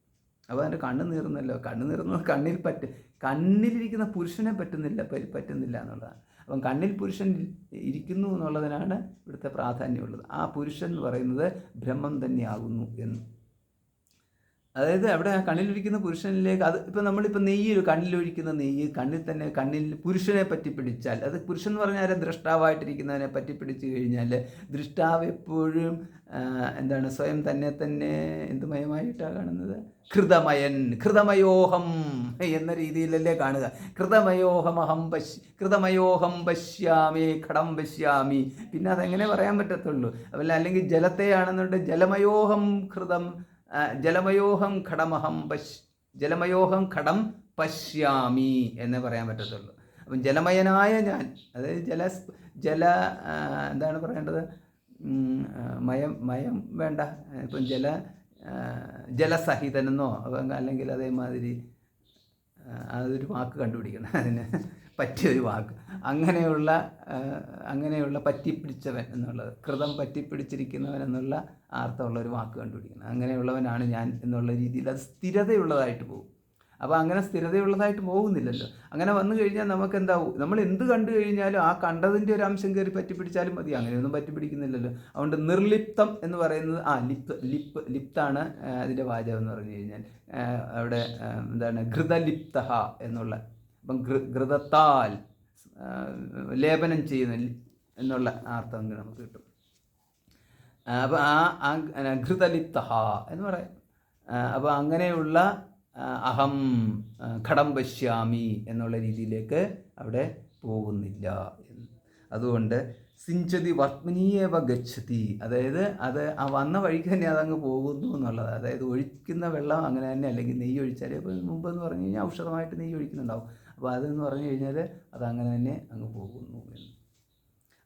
അപ്പോൾ അതിൻ്റെ കണ്ണ് നീറുന്നല്ലോ. കണ്ണ് നീറുന്നത് കണ്ണിലിരിക്കുന്ന പുരുഷനെ പറ്റുന്നില്ല എന്നുള്ളതാണ്. അപ്പം കണ്ണിൽ പുരുഷൻ ഇരിക്കുന്നു എന്നുള്ളതിനാണ് ഇവിടുത്തെ പ്രാധാന്യമുള്ളത്. ആ പുരുഷൻ എന്ന് പറയുന്നത് ബ്രഹ്മം തന്നെയാകുന്നു എന്ന്. അതായത് അവിടെ ആ കണ്ണിലൊഴിക്കുന്ന പുരുഷനിലേക്ക്, അത് ഇപ്പം നമ്മളിപ്പോൾ കണ്ണിലൊഴിക്കുന്ന നെയ്യ് കണ്ണിൽ പുരുഷനെ പറ്റി പിടിച്ചാൽ, അത് പുരുഷൻ എന്ന് പറഞ്ഞാൽ ദ്രഷ്ടാവായിട്ടിരിക്കുന്നതിനെ പറ്റി പിടിച്ചു കഴിഞ്ഞാൽ, ദൃഷ്ടാവ് എപ്പോഴും എന്താണ്? സ്വയം തന്നെ എന്തുമയമായിട്ടാണ് കാണുന്നത്? ഹൃദമയോഹം എന്ന രീതിയിലല്ലേ കാണുക. ഹൃദമയോഹം പശ്യാമി ഘടം പശ്യാമി. പിന്നെ അതെങ്ങനെ പറയാൻ പറ്റത്തുള്ളൂ? അല്ലെങ്കിൽ ജലത്തെയാണെന്നുണ്ട് ജലമയോഹം ഘടം പശ്യാമി എന്നേ പറയാൻ പറ്റത്തുള്ളൂ. അപ്പം ജലമയനായ ഞാൻ, അതായത് എന്താണ് പറയേണ്ടത്? മയം വേണ്ട. ഇപ്പം ജലസഹിതനെന്നോ അല്ലെങ്കിൽ അതേമാതിരി അതൊരു വാക്ക് കണ്ടുപിടിക്കണം, അതിന് പറ്റിയൊരു വാക്ക്. അങ്ങനെയുള്ള പറ്റിപ്പിടിച്ചവൻ എന്നുള്ളത്, കൃതം പറ്റിപ്പിടിച്ചിരിക്കുന്നവൻ എന്നുള്ള അർത്ഥമുള്ളൊരു വാക്ക് കണ്ടുപിടിക്കണം. അങ്ങനെയുള്ളവനാണ് ഞാൻ എന്നുള്ള രീതിയിൽ അത് സ്ഥിരതയുള്ളതായിട്ട് പോകും. അപ്പോൾ അങ്ങനെ സ്ഥിരതയുള്ളതായിട്ട് പോകുന്നില്ലല്ലോ. അങ്ങനെ വന്നു കഴിഞ്ഞാൽ നമുക്ക് എന്താവും? നമ്മൾ എന്ത് കണ്ടു കഴിഞ്ഞാലും ആ കണ്ടതിൻ്റെ ഒരു അംശം കയറി പറ്റിപ്പിടിച്ചാലും മതി. അങ്ങനെയൊന്നും പറ്റിപ്പിടിക്കുന്നില്ലല്ലോ. അതുകൊണ്ട് നിർലിപ്തം എന്ന് പറയുന്നത് ലിപ്താണ് അതിൻ്റെ വാചകം എന്ന് പറഞ്ഞു കഴിഞ്ഞാൽ. അവിടെ എന്താണ്? ഘൃതലിപ്ത എന്നുള്ള. അപ്പം ഘൃതത്താൽ ലേപനം ചെയ്യുന്ന, എന്നുള്ള അർത്ഥം നമുക്ക് കിട്ടും. അപ്പോൾ ആ ഘൃതലിപ്ത എന്ന് പറയാം. അപ്പോൾ അങ്ങനെയുള്ള അഹം ഘടം പശ്യാമി എന്നുള്ള രീതിയിലേക്ക് അവിടെ പോകുന്നില്ല എന്ന്. അതുകൊണ്ട് സിഞ്ചതി വർത്മനീയവ ഗച്ഛതി, അതായത് അത് ആ വന്ന വഴിക്ക് തന്നെ അതങ്ങ് പോകുന്നു എന്നുള്ളത്. അതായത് ഒഴിക്കുന്ന വെള്ളം അങ്ങനെ തന്നെ, അല്ലെങ്കിൽ നെയ്യ് ഒഴിച്ചാൽ ഇപ്പോൾ മുമ്പെന്ന് പറഞ്ഞു കഴിഞ്ഞാൽ ഔഷധമായിട്ട് നെയ്യ് ഒഴിക്കുന്നുണ്ടാവും. അപ്പോൾ അതെന്ന് പറഞ്ഞു കഴിഞ്ഞാൽ അതങ്ങനെ തന്നെ അങ്ങ് പോകുന്നു എന്ന്.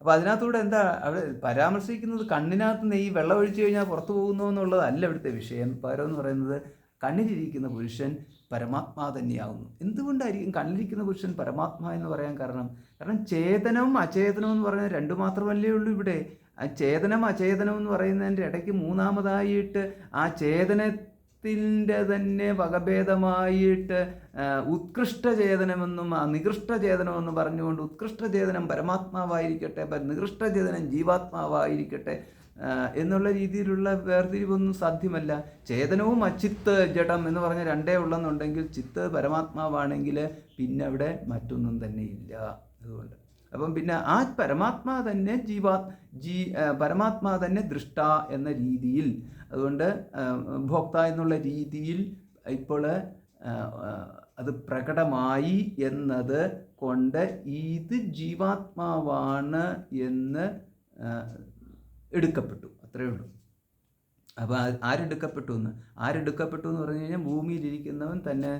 അപ്പോൾ അതിനകത്തൂടെ എന്താ അവിടെ പരാമർശിക്കുന്നത്? കണ്ണിനകത്ത് നെയ്യ് വെള്ളം ഒഴിച്ചു കഴിഞ്ഞാൽ പുറത്തു പോകുന്നു എന്നുള്ളതല്ല ഇവിടുത്തെ വിഷയം. പകരം എന്ന് പറയുന്നത് കണ്ണിലിരിക്കുന്ന പുരുഷൻ പരമാത്മാ തന്നെയാവുന്നു. എന്തുകൊണ്ടായിരിക്കും കണ്ണിലിരിക്കുന്ന പുരുഷൻ പരമാത്മാ എന്ന് പറയാൻ കാരണം? കാരണം ചേതനവും അചേതനവും എന്ന് പറയുന്നത് രണ്ട് മാത്രമല്ലേ ഉള്ളൂ ഇവിടെ. ആ ചേതനം അചേതനം എന്ന് പറയുന്നതിൻ്റെ ഇടയ്ക്ക് മൂന്നാമതായിട്ട് ആ ചേതനത്തിൻ്റെ തന്നെ വകഭേദമായിട്ട് ഉത്കൃഷ്ടചേതനമെന്നും നികൃഷ്ടചേതനമെന്നും പറഞ്ഞുകൊണ്ട് ഉത്കൃഷ്ടചേതനം പരമാത്മാവായിരിക്കട്ടെ, നികൃഷ്ടചേതനം ജീവാത്മാവായിരിക്കട്ടെ എന്നുള്ള രീതിയിലുള്ള വേർതിരിവൊന്നും സാധ്യമല്ല. ചേതനവും അച്ചിത്ത് ജഡം എന്ന് പറഞ്ഞ രണ്ടേ ഉള്ളെന്നുണ്ടെങ്കിൽ ചിത്ത് പരമാത്മാവാണെങ്കിൽ പിന്നെ അവിടെ മറ്റൊന്നും തന്നെ ഇല്ല. അതുകൊണ്ട് അപ്പം പിന്നെ ആ പരമാത്മാ തന്നെ പരമാത്മാ തന്നെ ദൃഷ്ട എന്ന രീതിയിൽ, അതുകൊണ്ട് ഭോക്ത എന്നുള്ള രീതിയിൽ ഇപ്പോൾ അത് പ്രകടമായി എന്നത് കൊണ്ട് ഇത് ജീവാത്മാവാണ് എന്ന് എടുക്കപ്പെട്ടു, അത്രയേ ഉള്ളൂ. അപ്പോൾ ആരെടുക്കപ്പെട്ടു എന്ന് പറഞ്ഞു കഴിഞ്ഞാൽ ഭൂമിയിലിരിക്കുന്നവൻ തന്നെ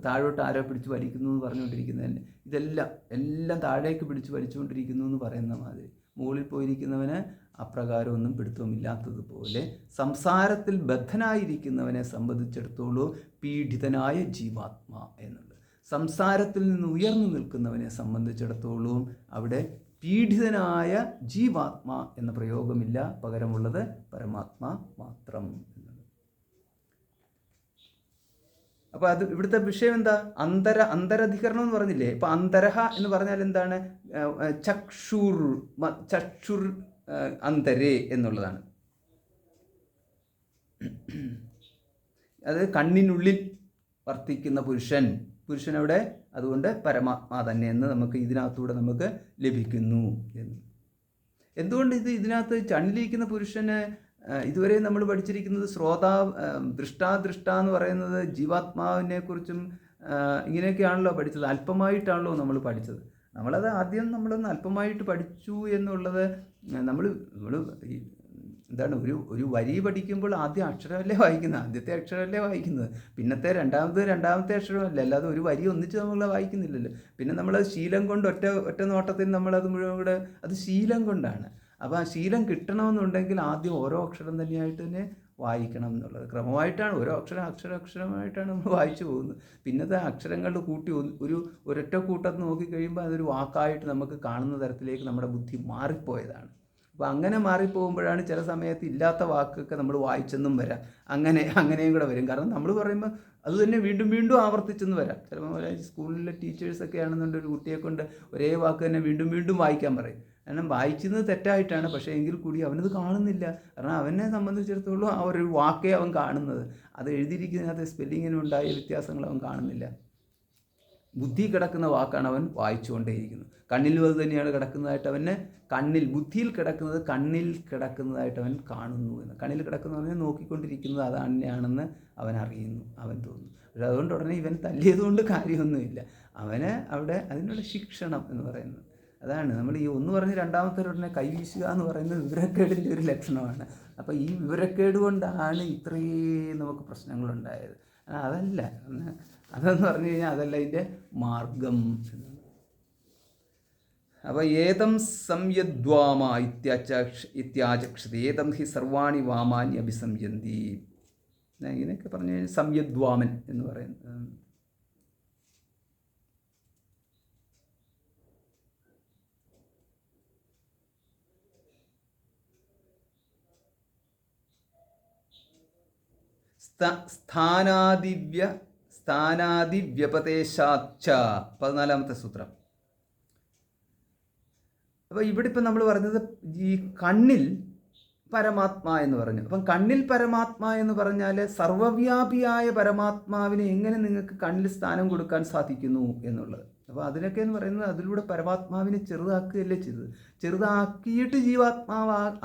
താഴോട്ട് ആരോ പിടിച്ച് വലിക്കുന്നു എന്ന് പറഞ്ഞുകൊണ്ടിരിക്കുന്നതന്നെ. എല്ലാം താഴേക്ക് പിടിച്ച് വലിച്ചുകൊണ്ടിരിക്കുന്നു എന്ന് പറയുന്ന മാതിരി മുകളിൽ പോയിരിക്കുന്നവന് അപ്രകാരമൊന്നും പിടുത്തമില്ലാത്തതുപോലെ സംസാരത്തിൽ ബദ്ധനായിരിക്കുന്നവനെ സംബന്ധിച്ചിടത്തോളം പീഡിതനായ ജീവാത്മാ എന്നുള്ളത്. സംസാരത്തിൽ നിന്ന് ഉയർന്നു നിൽക്കുന്നവനെ സംബന്ധിച്ചിടത്തോളം അവിടെ പീഡിതനായ ജീവാത്മാ എന്ന പ്രയോഗമില്ല, പകരമുള്ളത് പരമാത്മാ മാത്രം എന്നുള്ളത്. അപ്പോൾ അത് ഇവിടുത്തെ വിഷയം എന്താ? അന്തരധികരണം എന്ന് പറഞ്ഞില്ലേ? ഇപ്പം അന്തരഹ എന്ന് പറഞ്ഞാൽ എന്താണ്? ചക്ഷുർ അന്തരേ എന്നുള്ളതാണ്. അത് കണ്ണിനുള്ളിൽ വർത്തിക്കുന്ന പുരുഷനവിടെ അതുകൊണ്ട് പരമാത്മാ തന്നെ എന്ന് നമുക്ക് ഇതിനകത്തൂടെ നമുക്ക് ലഭിക്കുന്നു എന്ന്. എന്തുകൊണ്ട് ഇതിനകത്ത് കണ്ണിലിരിക്കുന്ന പുരുഷന് ഇതുവരെ നമ്മൾ പഠിച്ചിരിക്കുന്നത് ദൃഷ്ട എന്ന് പറയുന്നത് ജീവാത്മാവിനെ കുറിച്ചും ഇങ്ങനെയൊക്കെയാണല്ലോ പഠിച്ചത്, അല്പമായിട്ടാണല്ലോ നമ്മൾ പഠിച്ചത്. നമ്മളത് ആദ്യം നമ്മളൊന്ന് അല്പമായിട്ട് പഠിച്ചു എന്നുള്ളത് നമ്മൾ എന്താണ് ഒരു വരി പഠിക്കുമ്പോൾ ആദ്യം അക്ഷരമല്ലേ വായിക്കുന്നത്, ആദ്യത്തെ അക്ഷരമല്ലേ വായിക്കുന്നത്, പിന്നത്തെ രണ്ടാമത്തെ അക്ഷരമല്ല, അല്ലാതെ ഒരു വരി ഒന്നിച്ച് നമ്മൾ വായിക്കുന്നില്ലല്ലോ. പിന്നെ നമ്മളത് ശീലം കൊണ്ട് ഒറ്റ നോട്ടത്തിൽ നമ്മളത് മുഴുവൻ കൂടെ അത് ശീലം കൊണ്ടാണ്. അപ്പോൾ ആ ശീലം കിട്ടണമെന്നുണ്ടെങ്കിൽ ആദ്യം ഓരോ അക്ഷരം തന്നെയായിട്ട് തന്നെ വായിക്കണം എന്നുള്ളത്. ക്രമമായിട്ടാണ് ഓരോ അക്ഷരമായിട്ടാണ് നമ്മൾ വായിച്ചു പോകുന്നത്. പിന്നത്തെ അക്ഷരങ്ങളുടെ കൂട്ടി ഒരൊറ്റ കൂട്ടത്ത് നോക്കിക്കഴിയുമ്പോൾ അതൊരു വാക്കായിട്ട് നമുക്ക് കാണുന്ന തരത്തിലേക്ക് നമ്മുടെ ബുദ്ധി മാറിപ്പോയതാണ്. അപ്പോൾ അങ്ങനെ മാറിപ്പോകുമ്പോഴാണ് ചില സമയത്ത് ഇല്ലാത്ത വാക്കൊക്കെ നമ്മൾ വായിച്ചെന്നും വരാം, അങ്ങനെയും കൂടെ വരും. കാരണം നമ്മൾ പറയുമ്പോൾ അത് തന്നെ വീണ്ടും ആവർത്തിച്ചെന്ന് വരാം. ചിലപ്പോൾ സ്കൂളിലെ ടീച്ചേഴ്സൊക്കെ ആണെന്നുണ്ടെങ്കിൽ ഒരു കുട്ടിയെ കൊണ്ട് ഒരേ വാക്ക് തന്നെ വീണ്ടും വായിക്കാൻ പറയും. കാരണം വായിക്കുന്നത് തെറ്റായിട്ടാണ്, പക്ഷേ എങ്കിൽ കൂടി അവനത് കാണുന്നില്ല. കാരണം അവനെ സംബന്ധിച്ചിടത്തോളം ആ ഒരു വാക്കേ അവൻ കാണുന്നത്, അത് എഴുതിയിരിക്കുന്നതിനകത്ത് സ്പെല്ലിങ്ങിനുണ്ടായ വ്യത്യാസങ്ങൾ അവൻ കാണുന്നില്ല. ബുദ്ധി കിടക്കുന്ന വാക്കാണ് അവൻ വായിച്ചുകൊണ്ടേയിരിക്കുന്നത്. കണ്ണിലും അത് തന്നെയാണ് കിടക്കുന്നതായിട്ട് ബുദ്ധിയിൽ കിടക്കുന്നത് കണ്ണിൽ കിടക്കുന്നതായിട്ട് അവൻ കാണുന്നു എന്ന്. കണ്ണിൽ കിടക്കുന്നവനെ നോക്കിക്കൊണ്ടിരിക്കുന്നത് അതാണെന്ന് അവൻ അറിയുന്നു, അവൻ തോന്നുന്നു. പക്ഷെ അതുകൊണ്ട് ഉടനെ ഇവൻ തല്ലിയതുകൊണ്ട് കാര്യമൊന്നുമില്ല. അവന് അവിടെ അതിനുള്ള ശിക്ഷണം എന്ന് പറയുന്നത് അതാണ്. നമ്മൾ ഈ ഒന്ന് പറഞ്ഞ് രണ്ടാമത്തെ ഉടനെ കൈവീശുക എന്ന് പറയുന്നത് വിവരക്കേടിൻ്റെ ഒരു ലക്ഷണമാണ്. അപ്പോൾ ഈ വിവരക്കേട് കൊണ്ടാണ് ഇത്രയും നമുക്ക് പ്രശ്നങ്ങളുണ്ടായത്. അതെന്ന് പറഞ്ഞു കഴിഞ്ഞാൽ അതല്ല ഇതിൻ്റെ മാർഗം. അപ്പോൾ ഏതം സംയദ്വാമ ഇത്യാചക്ഷതി ഏതം ഹി സർവാണി വാമാനി അഭിസംയന്തി. ഇങ്ങനെയൊക്കെ പറഞ്ഞു കഴിഞ്ഞാൽ സംയദ്വാമൻ എന്ന് പറയുന്നത് സ്ഥാനാദിവ്യപദേശാച്ച 14ാമത്തെ സൂത്രം. അപ്പോൾ ഇവിടെ ഇപ്പം നമ്മൾ പറഞ്ഞത് ഈ കണ്ണിൽ പരമാത്മാ എന്ന് പറഞ്ഞു. അപ്പം കണ്ണിൽ പരമാത്മാ എന്ന് പറഞ്ഞാൽ സർവവ്യാപിയായ പരമാത്മാവിനെ എങ്ങനെ നിങ്ങൾക്ക് കണ്ണിൽ സ്ഥാനം കൊടുക്കാൻ സാധിക്കുന്നു എന്നുള്ളത്. അപ്പോൾ അതിനൊക്കെ എന്ന് പറയുന്നത് അതിലൂടെ പരമാത്മാവിനെ ചെറുതാക്കുകയല്ലേ ചെയ്തത്. ചെറുതാക്കിയിട്ട്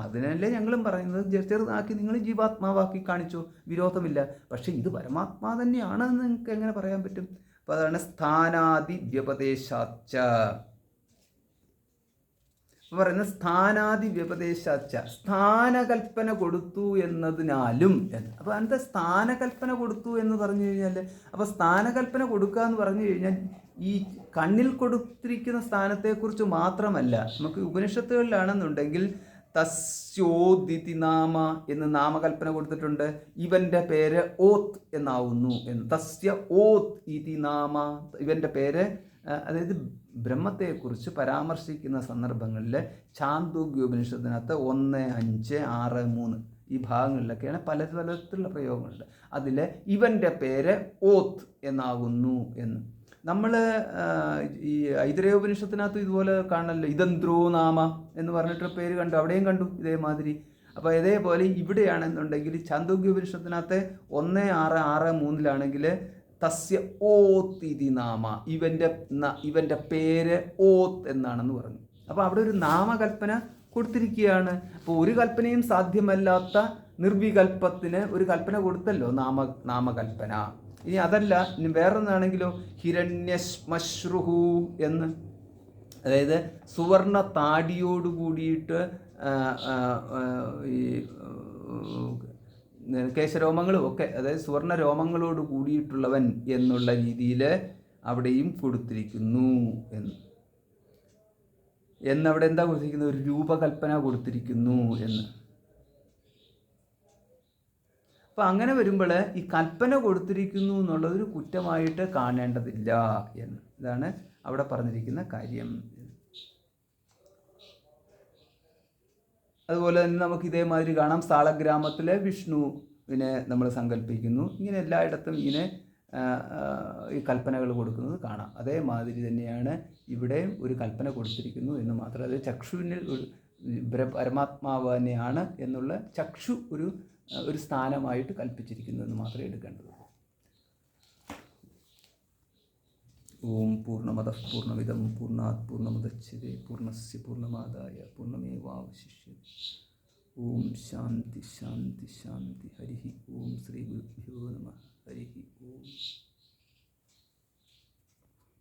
അതിനല്ലേ ഞങ്ങളും പറയുന്നത്, ചെറുതാക്കി നിങ്ങൾ ജീവാത്മാവാക്കി കാണിച്ചു, വിരോധമില്ല. പക്ഷേ ഇത് പരമാത്മാ തന്നെയാണെന്ന് നിങ്ങൾക്ക് എങ്ങനെ പറയാൻ പറ്റും? അപ്പോൾ അതാണ് സ്ഥാനാദി വ്യപദേശാച്ച പറയുന്നത്. സ്ഥാനാദി വ്യപദേശാച്ച, സ്ഥാനകൽപ്പന കൊടുത്തു എന്നതിനാലും എന്ന്. അപ്പോൾ എന്താ സ്ഥാനകൽപ്പന കൊടുത്തു എന്ന് പറഞ്ഞു കഴിഞ്ഞാൽ, അപ്പോൾ സ്ഥാനകൽപ്പന കൊടുക്കുക എന്ന് പറഞ്ഞു കഴിഞ്ഞാൽ ഈ കണ്ണിൽ കൊടുത്തിരിക്കുന്ന സ്ഥാനത്തെക്കുറിച്ച് മാത്രമല്ല. നമുക്ക് ഉപനിഷത്തുകളിലാണെന്നുണ്ടെങ്കിൽ തസ്യോദിതി നാമ എന്ന് നാമകൽപ്പന കൊടുത്തിട്ടുണ്ട്. ഇവൻ്റെ പേര് ഓത്ത് എന്നാവുന്നു എന്ന്. തസ്യ ഓത്ത് ഇതി നാമ, ഇവൻ്റെ പേര്, അതായത് ബ്രഹ്മത്തെക്കുറിച്ച് പരാമർശിക്കുന്ന സന്ദർഭങ്ങളിൽ ഛാന്തോഗ്യോപനിഷത്തിനകത്ത് 1, 5, 6, 3 ഈ ഭാഗങ്ങളിലൊക്കെയാണ് പല തരത്തിലുള്ള പ്രയോഗങ്ങളുണ്ട്. അതിൽ ഇവൻ്റെ പേര് ഓത്ത് എന്നാകുന്നു എന്ന്. നമ്മൾ ഈ ഐതരേയോപനിഷത്തിനകത്ത് ഇതുപോലെ കാണല്ലോ, ഇതന്ത്രോ നാമ എന്ന് പറഞ്ഞിട്ട് പേര് കണ്ടു, അവിടെയും കണ്ടു ഇതേമാതിരി. അപ്പോൾ ഇതേപോലെ ഇവിടെയാണെന്നുണ്ടെങ്കിൽ ഛാന്തോഗ്യോപനിഷത്തിനകത്ത് 1, 6, 6, 3 തസ്യ ഓത്ത് ഇതി നാമ, ഇവൻ്റെ പേര് ഓത്ത് എന്നാണെന്ന് പറഞ്ഞു. അപ്പോൾ അവിടെ ഒരു നാമകൽപ്പന കൊടുത്തിരിക്കുകയാണ്. അപ്പോൾ ഒരു കൽപ്പനയും സാധ്യമല്ലാത്ത നിർവികൽപ്പത്തിന് ഒരു കൽപ്പന കൊടുത്തല്ലോ, നാമകൽപ്പന. ഇനി അതല്ല, ഇനി വേറൊന്നാണെങ്കിലോ, ഹിരണ്യശ്മശ്രുഹു എന്ന്, അതായത് സുവർണ താടിയോട് കൂടിയിട്ട് ഈ കേശരോമങ്ങളും ഒക്കെ, അതായത് സുവർണ രോമങ്ങളോട് കൂടിയിട്ടുള്ളവൻ എന്നുള്ള രീതിയിൽ അവിടെയും കൊടുത്തിരിക്കുന്നു എന്നവിടെ എന്താ കൊടുത്തിരിക്കുന്നത്? ഒരു രൂപകൽപ്പന കൊടുത്തിരിക്കുന്നു എന്ന്. അപ്പം അങ്ങനെ വരുമ്പോൾ ഈ കൽപ്പന കൊടുത്തിരിക്കുന്നു എന്നുള്ളതൊരു കുറ്റമായിട്ട് കാണേണ്ടതില്ല എന്ന്. ഇതാണ് അവിടെ പറഞ്ഞിരിക്കുന്ന കാര്യം. അതുപോലെ തന്നെ നമുക്ക് ഇതേമാതിരി കാണാം, സാളഗ്രാമത്തിലെ വിഷ്ണുവിനെ നമ്മൾ സങ്കല്പിക്കുന്നു. ഇങ്ങനെ എല്ലായിടത്തും ഇങ്ങനെ ഈ കൽപ്പനകൾ കൊടുക്കുന്നത് കാണാം. അതേമാതിരി തന്നെയാണ് ഇവിടെ ഒരു കൽപ്പന കൊടുത്തിരിക്കുന്നു എന്ന് മാത്രം. അത് ചക്ഷുവിന് പരമാത്മാവ് തന്നെയാണ് എന്നുള്ള ചക്ഷു ഒരു സ്ഥാനമായിട്ട് കൽപ്പിച്ചിരിക്കുന്നു എന്ന് മാത്രമേ എടുക്കേണ്ടതുള്ളൂ. ഓം പൂർണ്ണമദഃ പൂർണ്ണമിദം പൂർണ്ണാത് പൂർണ്ണമുദച്യതേ പൂർണ്ണസ്യ പൂർണ്ണമാദായ പൂർണ്ണമേവാവശിഷ്യതേ. ഓം ശാന്തി ശാന്തി ശാന്തി. ഹരി ഓം. ശ്രീ ഗുരുഭ്യോ നമഃ. ഹരി ഓം.